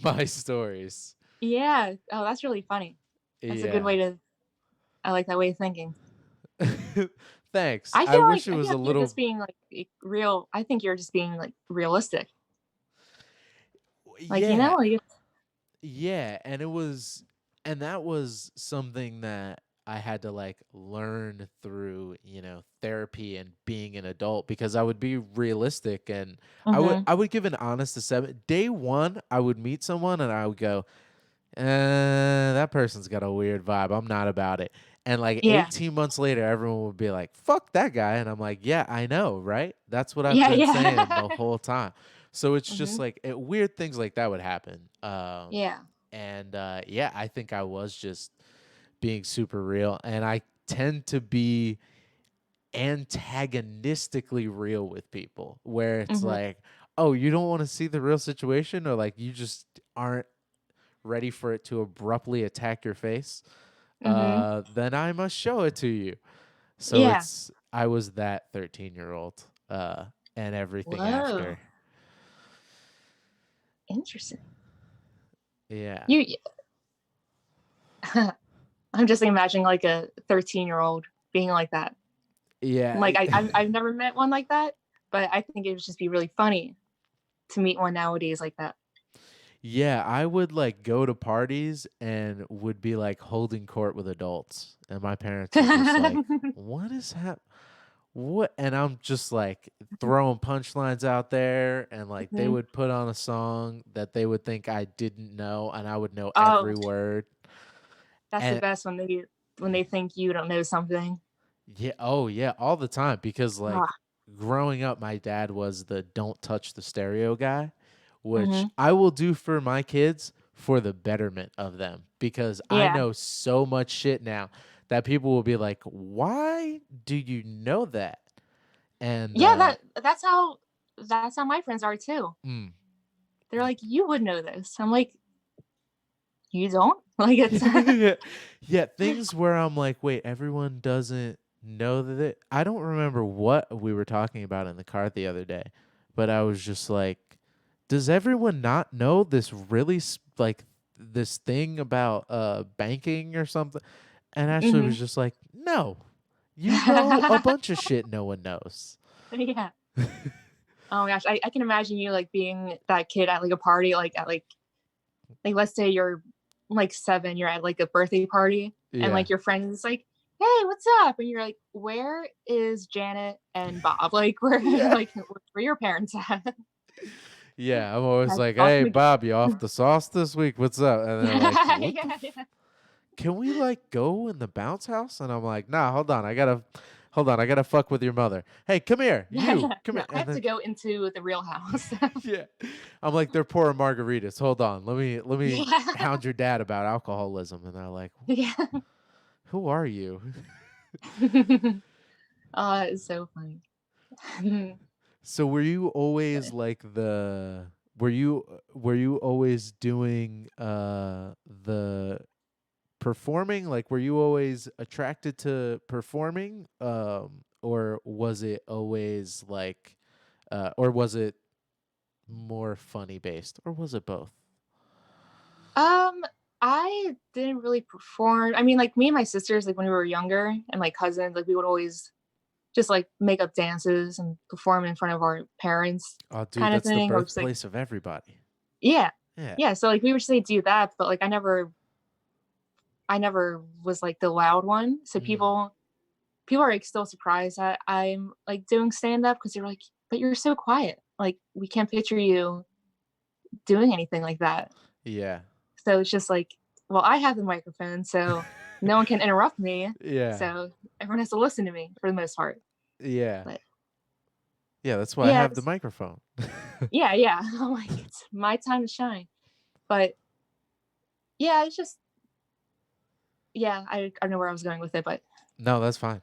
my stories. Yeah. Oh, that's really funny. That's a good Yeah. way to I like that way of thinking. Thanks. I wish it I was feel a like you're just little being, like, real I think you're just being, like, realistic. Like, yeah. like Yeah, and that was something that I had to like learn through, therapy and being an adult, because I would be realistic, and Mhm. I would give an honest assessment. Day 1, I would meet someone and I would go, that person's got a weird vibe. I'm not about it. And like Yeah. 18 months later, everyone would be like, fuck that guy. And I'm like, yeah, I know, right? That's what I've Yeah, been saying the yeah. whole time. So it's just Mhm. like weird things like that would happen. Yeah. And yeah, I think I was just being super real, and I tend to be antagonistically real with people, where it's Mhm. like, oh, you don't want to see the real situation, or like you just aren't ready for it to abruptly attack your face, Mhm. then I must show it to you. So Yeah. it's I was that 13-year-old, and everything Whoa. after. Interesting. Yeah. You I'm just imagining like a 13-year-old being like that. Yeah. Like I've never met one like that, but I think it would just be really funny to meet one nowadays like that. Yeah, I would like go to parties and would be like holding court with adults, and my parents are just like, "What is what?" And I'm just like throwing punchlines out there, and like they Mhm. would put on a song that they would think I didn't know, and I would know Oh, every word. that's the And best when they think you don't know something. yeah, oh yeah, all the time, because like Ah, growing up, my dad was the don't touch the stereo guy, which mhm. I will do for my kids for the betterment of them, because I Yeah. know so much shit now that people will be like, "Why do you know that?" And Yeah, that's how my friends are too. mm. They're like, "You would know this." I'm like, "You don't?" Like it's Yeah, things where I'm like, wait, everyone doesn't know that I don't remember what we were talking about in the car the other day, but I was just like, does everyone not know this really like this thing about banking or something? And Ashley was Mhm. just like, no, you know a bunch of shit no one knows. Yeah. Oh my gosh, I can imagine you like being that kid at like a party, like at like let's say you're like 7, you're at like a birthday party, and Yeah. like your friend is like, "Hey, what's up?" And you're like, "Where is Janet and Bob? Like, where Yeah. like where your parents at?" Yeah, I'm always That's like, "Hey, awesome. Bob, you off the sauce this week? What's up?" And they're like, "What the Yeah, yeah. can we like go in the bounce house?" And I'm like, "Nah, hold on, I gotta fuck with your mother. Hey, come here, Yeah, you, yeah. come No, here." I And have to then go into the real house. yeah, I'm like, they're pouring margaritas. Hold on, let me Yeah. hound your dad about alcoholism. And they're like, Yeah. "Who are you?" Oh, it's so funny. So were you always But, like were you always doing the performing? Like, were you always attracted to performing, or was it always like, or was it more funny based, or was it both? um, I didn't really perform. I mean, like me and my sisters, like when we were younger, and my cousins, like we would always just like make up dances and perform in front of our parents, Oh, dude, kind of that's the thing, or just like birthplace of everybody. yeah, Yeah. yeah. So like we would say do that, but like I never was like the loud one. So Mm. people are like still surprised that I'm like doing stand up because they're like, but you're so quiet. Like we can't picture you doing anything like that. Yeah. So it's just like, well, I have the microphone, so no one can interrupt me. Yeah. So everyone has to listen to me for the most part. Yeah. But Yeah. That's why I yeah, have the microphone. yeah, yeah. I'm like, it's my time to shine. But yeah, it's just yeah, I don't know where I was going with it, but No, that's fine.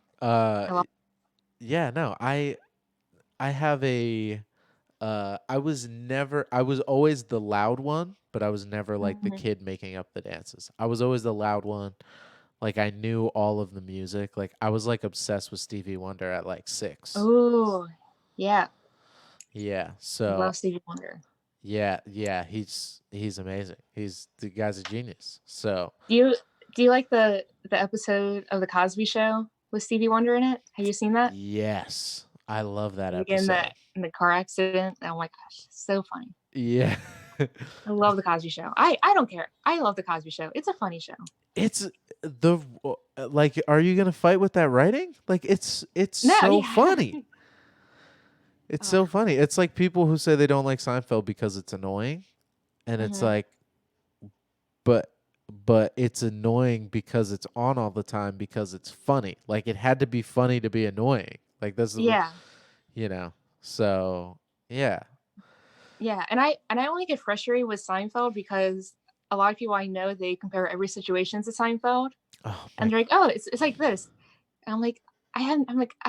I love Yeah. No, I have a. I was always the loud one, but I was never like the mhm. kid making up the dances. I was always the loud one. Like, I knew all of the music. Like, I was like obsessed with Stevie Wonder at like 6. Oh, yeah. Yeah. I So love Stevie Wonder. yeah, yeah, he's amazing. The guy's a genius. So Do you do you like the episode of the Cosby Show with Stevie Wonder in it? Have you seen that? yes, I love that Like in the episode. in the car accident. Oh my gosh, so funny. Yeah. I love the Cosby Show. I don't care. I love the Cosby Show. It's a funny show. It's the like, are you going to fight with that writing? Like, it's No, so yeah. funny. It's Oh, so funny. It's like people who say they don't like Seinfeld because it's annoying, and it's mhm. like, but it's annoying because it's on all the time because it's funny. Like, it had to be funny to be annoying. Like, this is, Yeah, you know. So yeah. yeah. And I only get frustrated with Seinfeld because a lot of people I know they compare every situation to Seinfeld. Oh And my. they're like, "Oh, it's like this." And I'm like, I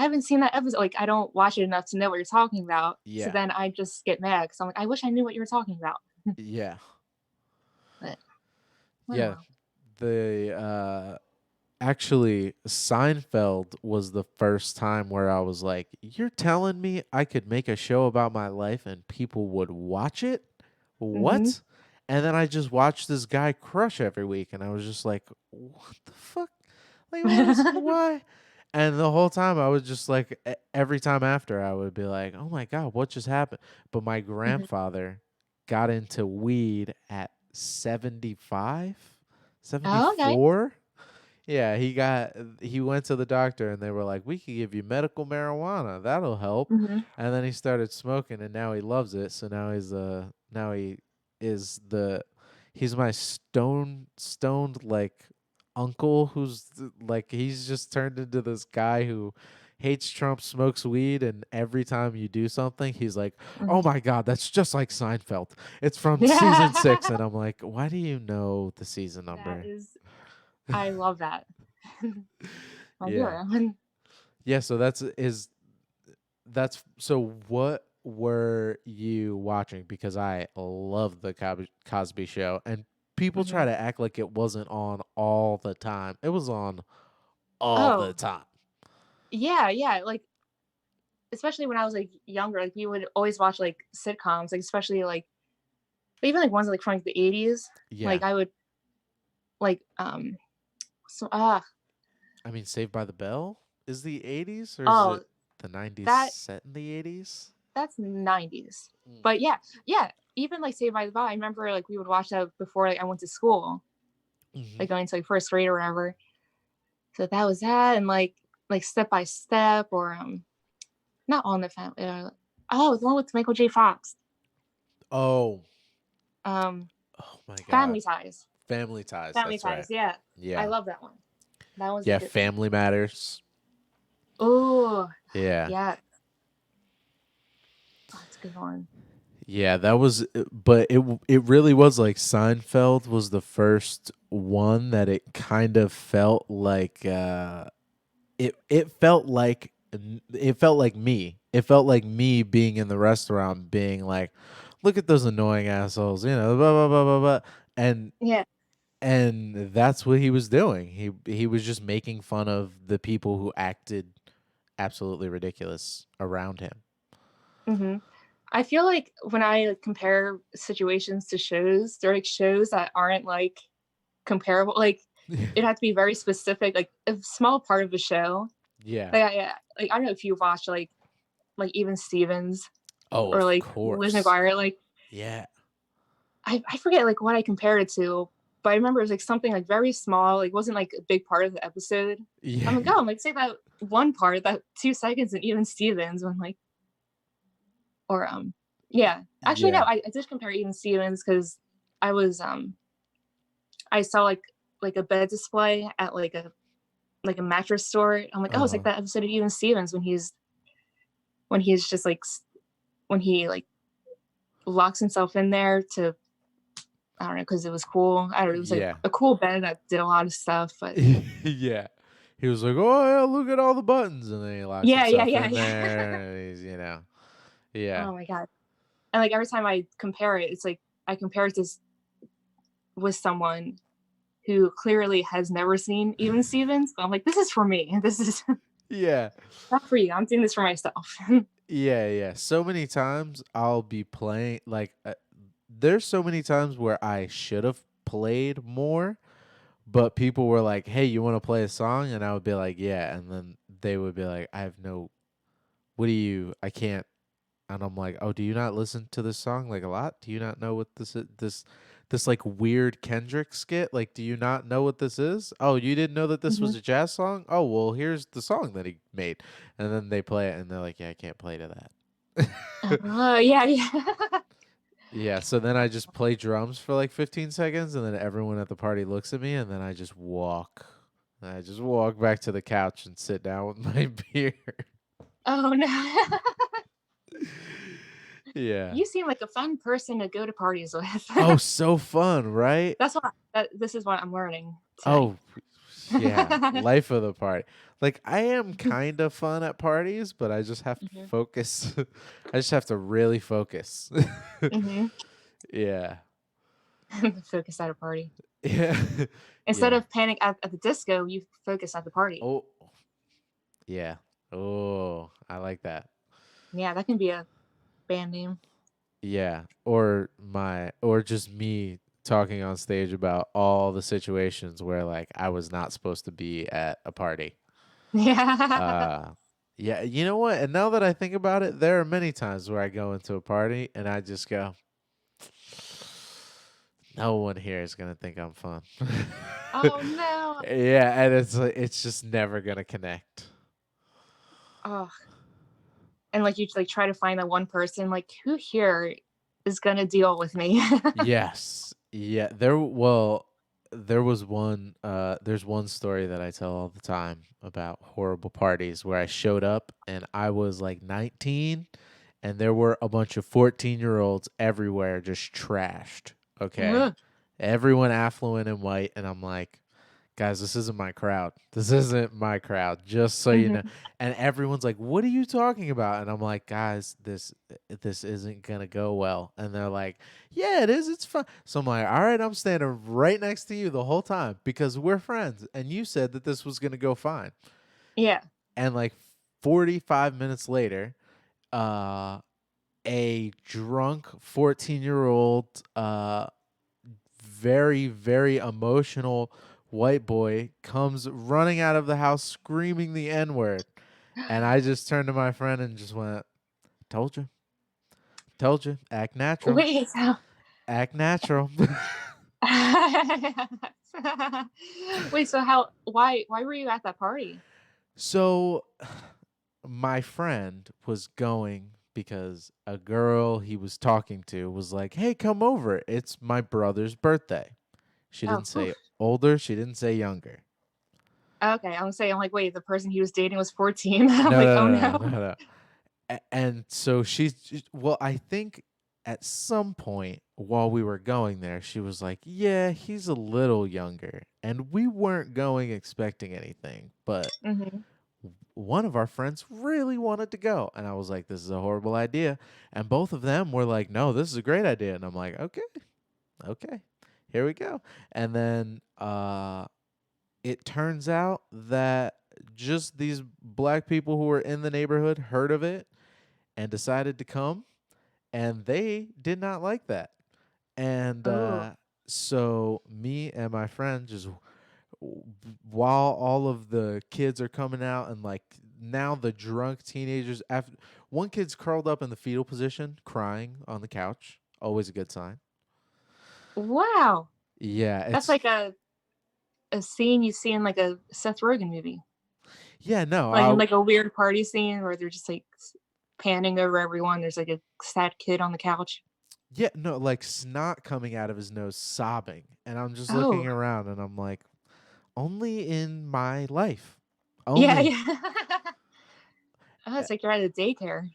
haven't seen that episode. Like, I don't watch it enough to know what you're talking about. So Yeah. then I just get mad because I'm like, I wish I knew what you were talking about. Yeah. But oh Yeah. well. The actually Seinfeld was the first time where I was like, "You're telling me I could make a show about my life and people would watch it? Mm-hmm. What?" And then I just watched this guy crush every week and I was just like, "What the fuck? Like what is why?" And the whole time I was just like every time after I would be like, "Oh my god, what just happened?" But my Mhm. grandfather got into weed at 75, Oh, okay. 74. Yeah, he went to the doctor and they were like, "We could give you medical marijuana. That'll help." Mm-hmm. And then he started smoking and now he loves it. So now he is the he's my stoned like uncle who's like he's just turned into this guy who hates Trump, smokes weed, and every time you do something, he's like, "Oh Mm-hmm. my god, that's just like Seinfeld. It's from season Yeah. 6." And I'm like, "Why do you know the season That number?" is, I love that. I do Yeah. it. Yeah, so that's so what were you watching? Because I love the Cosby Show, and people Hmm. try to act like it wasn't on all the time. It was on all the Oh, time. yeah, yeah. Like, especially when I was like younger, like we would always watch like sitcoms, like especially like even like ones like from like the 80s. Yeah. Like I would like so I mean, Saved by the Bell is the 80s or is oh, it the 90s that set in the 80s? that's 90s. Mm. But yeah, yeah, even like Saved by the Bell, I remember like we would watch that before like I went to school, Mhm. like going to like first grade or whatever. So that was that, and like Step by Step or not On the Family. Oh, the one with Michael J. Fox. Oh. Um, Oh my god. Family Ties. Family Ties, Family that's right. Ties. Yeah, I Yeah. love that one. That was a Yeah, good one. Family Matters. Oh, Yeah. yeah, oh, that's a good one. Yeah, that was but it really was like Seinfeld was the first one that it kind of felt like it felt like it felt like me. It felt like me being in the restaurant being like, "Look at those annoying assholes," blah blah blah blah blah. And Yeah. and that's what he was doing. He was just making fun of the people who acted absolutely ridiculous around him. Hmm. I feel like when I like, compare situations to shows, there are like shows that aren't like comparable. Like it had to be very specific, like a small part of a show. Yeah. Like I don't know if you watch like even Stevens Oh, or of like Liz course. McGuire. Like Yeah. I forget like what I compared it to, but I remember it was like something like very small, like wasn't like a big part of the episode. Yeah. I'm like say that one part, that 2 seconds, and even Stevens when like or yeah. Actually no, Yeah. I did compare even Stevens because I was I saw like a bed display at like a mattress store. I'm like, oh, it's like Uh-huh. that episode of Even Stevens when he's just like when he like locks himself in there to I don't know because it was cool. I don't know. It was like Yeah. a cool bed that did a lot of stuff. But Yeah. He was like, "Oh yeah, look at all the buttons," and then he locks yeah, yeah, himself yeah, in yeah. there, and yeah, Oh my god. And like every time I compare it, it's like I compare it to with someone who clearly has never seen Even Stevens. But I'm like, this is for me. This is yeah, not for you. I'm doing this for myself. yeah, yeah. So many times I'll be playing like there's so many times where I should have played more, but people were like, "Hey, you want to play a song?" And I would be like, "Yeah," and then they would be like, "I have no. What do you? I can't." And I'm like, "Oh, do you not listen to this song like a lot? Do you not know what this like weird Kendrick skit? Like, do you not know what this is? Oh, you didn't know that this Hmm. was a jazz song? Oh, well, here's the song that he made." And then they play it and they're like, "Yeah, I can't play to that." Yeah, yeah. Yeah, so then I just play drums for like 15 seconds and then everyone at the party looks at me and then I just walk. I just walk back to the couch and sit down with my beer. Oh no. Yeah. You seem like a fun person to go to parties with. Oh, so fun, right? That's what this is what I'm learning today. Oh, Yeah, life of the party. Like I am kind of fun at parties, but I just have to Mhm. focus. I just have to really focus. Mhm. Yeah. Focus at a party. Yeah. Instead Yeah. of panic at the disco, you focus at the party. Oh, yeah. Oh, I like that. Yeah, that can be a band name. Yeah. Or just me talking on stage about all the situations where like I was not supposed to be at a party. Yeah. Uh yeah, you know what? And now that I think about it, there are many times where I go into a party and I just go, no one here is gonna think I'm fun. Oh no. Yeah, and it's like it's just never gonna connect. Oh, and like you like try to find that one person, like who here is gonna deal with me? Yes. Yeah. There's one story that I tell all the time about horrible parties where I showed up and I was like 19 and there were a bunch of 14-year-olds everywhere just trashed. Okay. Ugh. Everyone affluent and white and I'm like, guys, this isn't my crowd. This isn't my crowd. Just so you know. Mhm. And everyone's like, "What are you talking about?" And I'm like, "Guys, this isn't gonna go well." And they're like, "Yeah, it is. It's fun." So I'm like, "All right, I'm standing right next to you the whole time because we're friends, and you said that this was gonna go fine." Yeah. And like 45 minutes later, uh, a drunk 14-year-old, very emotional white boy comes running out of the house screaming the N word. And I just turned to my friend and just went, told you, told you, act natural, Wait, so act natural. wait, so why were you at that party? So my friend was going because a girl he was talking to was like, hey, come over. It's my brother's birthday. She Oh, didn't whew. say older, she didn't say younger. Okay, I'm like, wait, the person he was dating was 14. I'm No, like, oh no, no, no. no, no. And so well, I think at some point while we were going there, she was like, "Yeah, he's a little younger." And we weren't going expecting anything, but Mhm. one of our friends really wanted to go, and I was like, "This is a horrible idea." And both of them were like, "No, this is a great idea." And I'm like, "Okay. Okay. Here we go." And then it turns out that just these black people who were in the neighborhood heard of it and decided to come, and they did not like that. And Oh. so me and my friend just while all of the kids are coming out and like now the drunk teenagers after one kid's curled up in the fetal position crying on the couch, always a good sign. Wow. Yeah, That's it's like a scene you see in like a Seth Rogen movie. yeah, no, Like in like a weird party scene where they're just like panning over everyone. There's like a sad kid on the couch. yeah, no, like snot coming out of his nose sobbing, and I'm just looking Oh. around and I'm like, only in my life, Yeah, only. yeah. Oh, it's like you're at a daycare.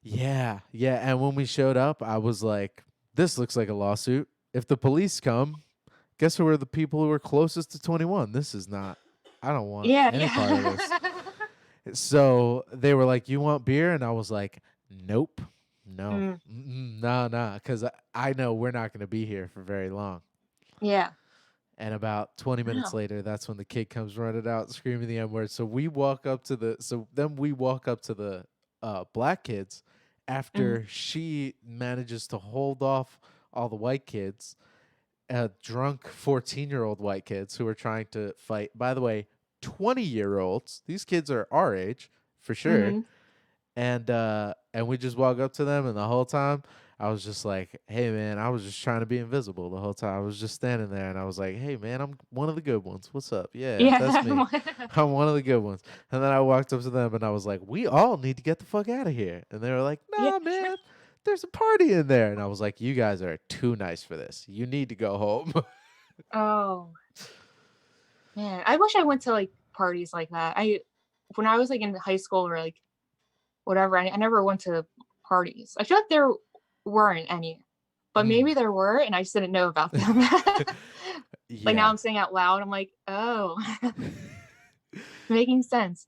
Yeah, yeah. And when we showed up, I was like, this looks like a lawsuit. If the police come, guess who are the people who are closest to 21? This is not, I don't want Yeah, any part of this. yeah. So they were like, you want beer? And I was like, nope, no, Mm, no, no, because I know we're not going to be here for very long. yeah. And about 20 minutes Wow. later, that's when the kid comes running out screaming the N word. So then we walk up to the black kids Mhm. after she manages to hold off all the white kids, drunk 14-year-old white kids who are trying to fight. By the way, 20-year-olds. These kids are our age for sure. Mhm. And we just walk up to them and the whole time I was just like, hey man, I was just trying to be invisible the whole time. I was just standing there and I was like, hey man, I'm one of the good ones. What's up? Yeah, that's me. Yeah. I'm one of the good ones. And then I walked up to them and I was like, we all need to get the fuck out of here. And they were like, Yeah. nah man, there's a party in there. And I was like, you guys are too nice for this. You need to go home. Oh, man. I wish I went to, like, parties like that. I when I was, like, in high school or, like, whatever, I never went to parties. I feel like there weren't any, but Mm. maybe there were, and I just didn't know about them. Like, now Yeah. I'm saying out loud, I'm like, "Oh, making sense."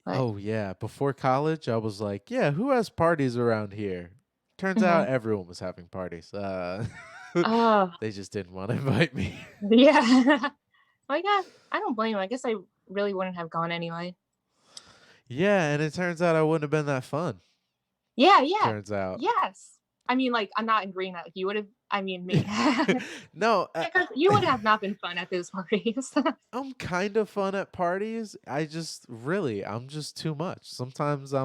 But Oh yeah. Before college, I was like, yeah, who has parties around here? Turns mhm. out everyone was having parties. Oh, They just didn't want to invite me. yeah. Like, I don't blame him. I guess I really wouldn't have gone anyway. Yeah, and it turns out I wouldn't have been that fun. Yeah, yeah. Turns out. Yes. I mean, like, I'm not agreeing that you would've I mean, me. Yeah, No, 'cause you would have not been fun at those parties. I'm kind of fun at parties. I just really, I'm just too much. Sometimes I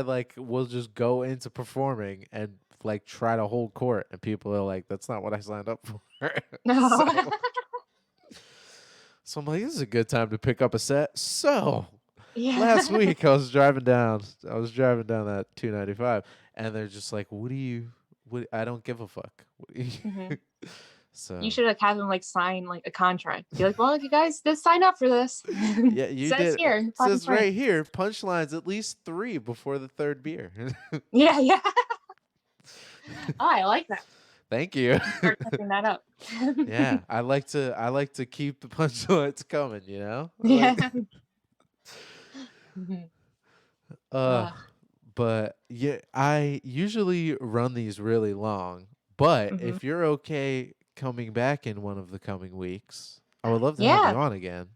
like will just go into performing and like try to hold court, and people are like, "That's not what I signed up for." No. so, so I'm like, "This is a good time to pick up a set." So last Yeah. week I was driving down that 295, and they're just like, "What do you? What? I don't give a fuck." Mhm. You So should have had him, like, sign, like, a contract. Be like, "Well, you guys just sign up for this." yeah, you Says did. It here in fine says print. right here, punchlines at least 3 before the 3rd beer. Yeah, yeah. Oh, I like that. Thank you. Start typing that up. Yeah, I like to keep the punchlines coming, you know? Like Yeah. Mhm. uh Ugh. but yeah, I usually run these really long, but Mhm. if you're okay coming back in one of the coming weeks, I would love to have you Yeah. on again.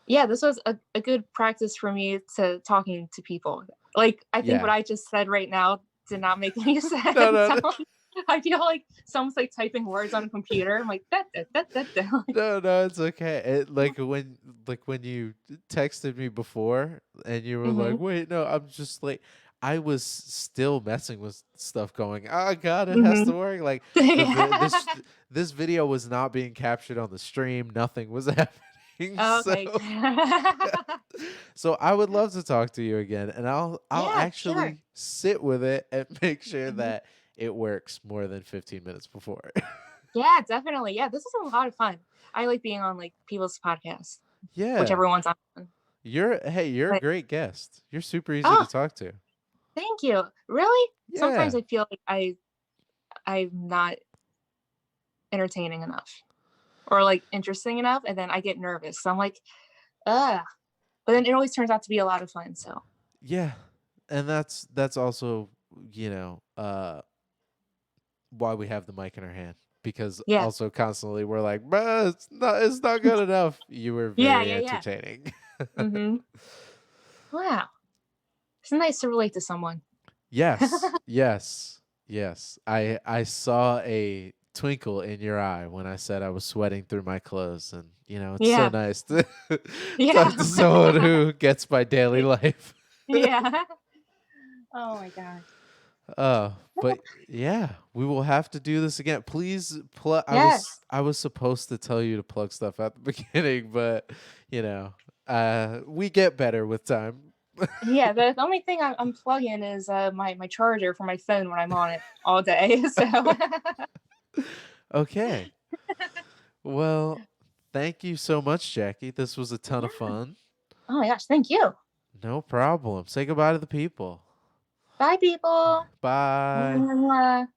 Yeah, this was a good practice for me to talking to people. Like, I think what Yeah. I just said right now did not make any No, sense. no, no. I feel like someone's, like, typing words on a computer. I'm like, "Da, da, da, da, da." No, no, it's okay. Like when you texted me before and you were like, Mhm. "Wait, no, I'm just like," I was still messing with stuff going, "Oh god, it has to Mhm. work." Like the vi- Yeah. this video was not being captured on the stream. Nothing was happening. So Okay. so I would love to talk to you again, and I'll Yeah, sure. actually sit with it and make sure Mhm. that it works more than 15 minutes before. Yeah, definitely. Yeah, this is a lot of fun. I like being on, like, people's podcasts, Yeah. whichever one's on. You're a But great guest. You're super easy to oh, talk to. thank you. Really? Sometimes Yeah. I feel like I'm not entertaining enough or, like, interesting enough, and then I get nervous. So I'm like, "Ugh." But then it always turns out to be a lot of fun, so Yeah. And that's also, you know, why we have the mic in our hand. Because yeah. also constantly we're like, "Bruh, it's not good enough." You were Yeah, very yeah, yeah. entertaining. Mhm. Wow. It's nice to relate to someone. Yes. Yes. Yes. I saw a twinkle in your eye when I said I was sweating through my clothes, and it's so Yeah. nice to Yeah. talk to someone who gets my daily life. Yeah. Oh my gosh. But yeah, we will have to do this again. Please plug. I was Yes. I was supposed to tell you to plug stuff at the beginning, but you know, we get better with time. Yeah, the only thing I'm plugging is, my charger for my phone when I'm on it all day, so Okay. Well, thank you so much, Jackie. This was a ton of Yeah. fun. Oh my gosh, thank you. No problem. Say goodbye to the people. Bye, people. Bye. Mwah.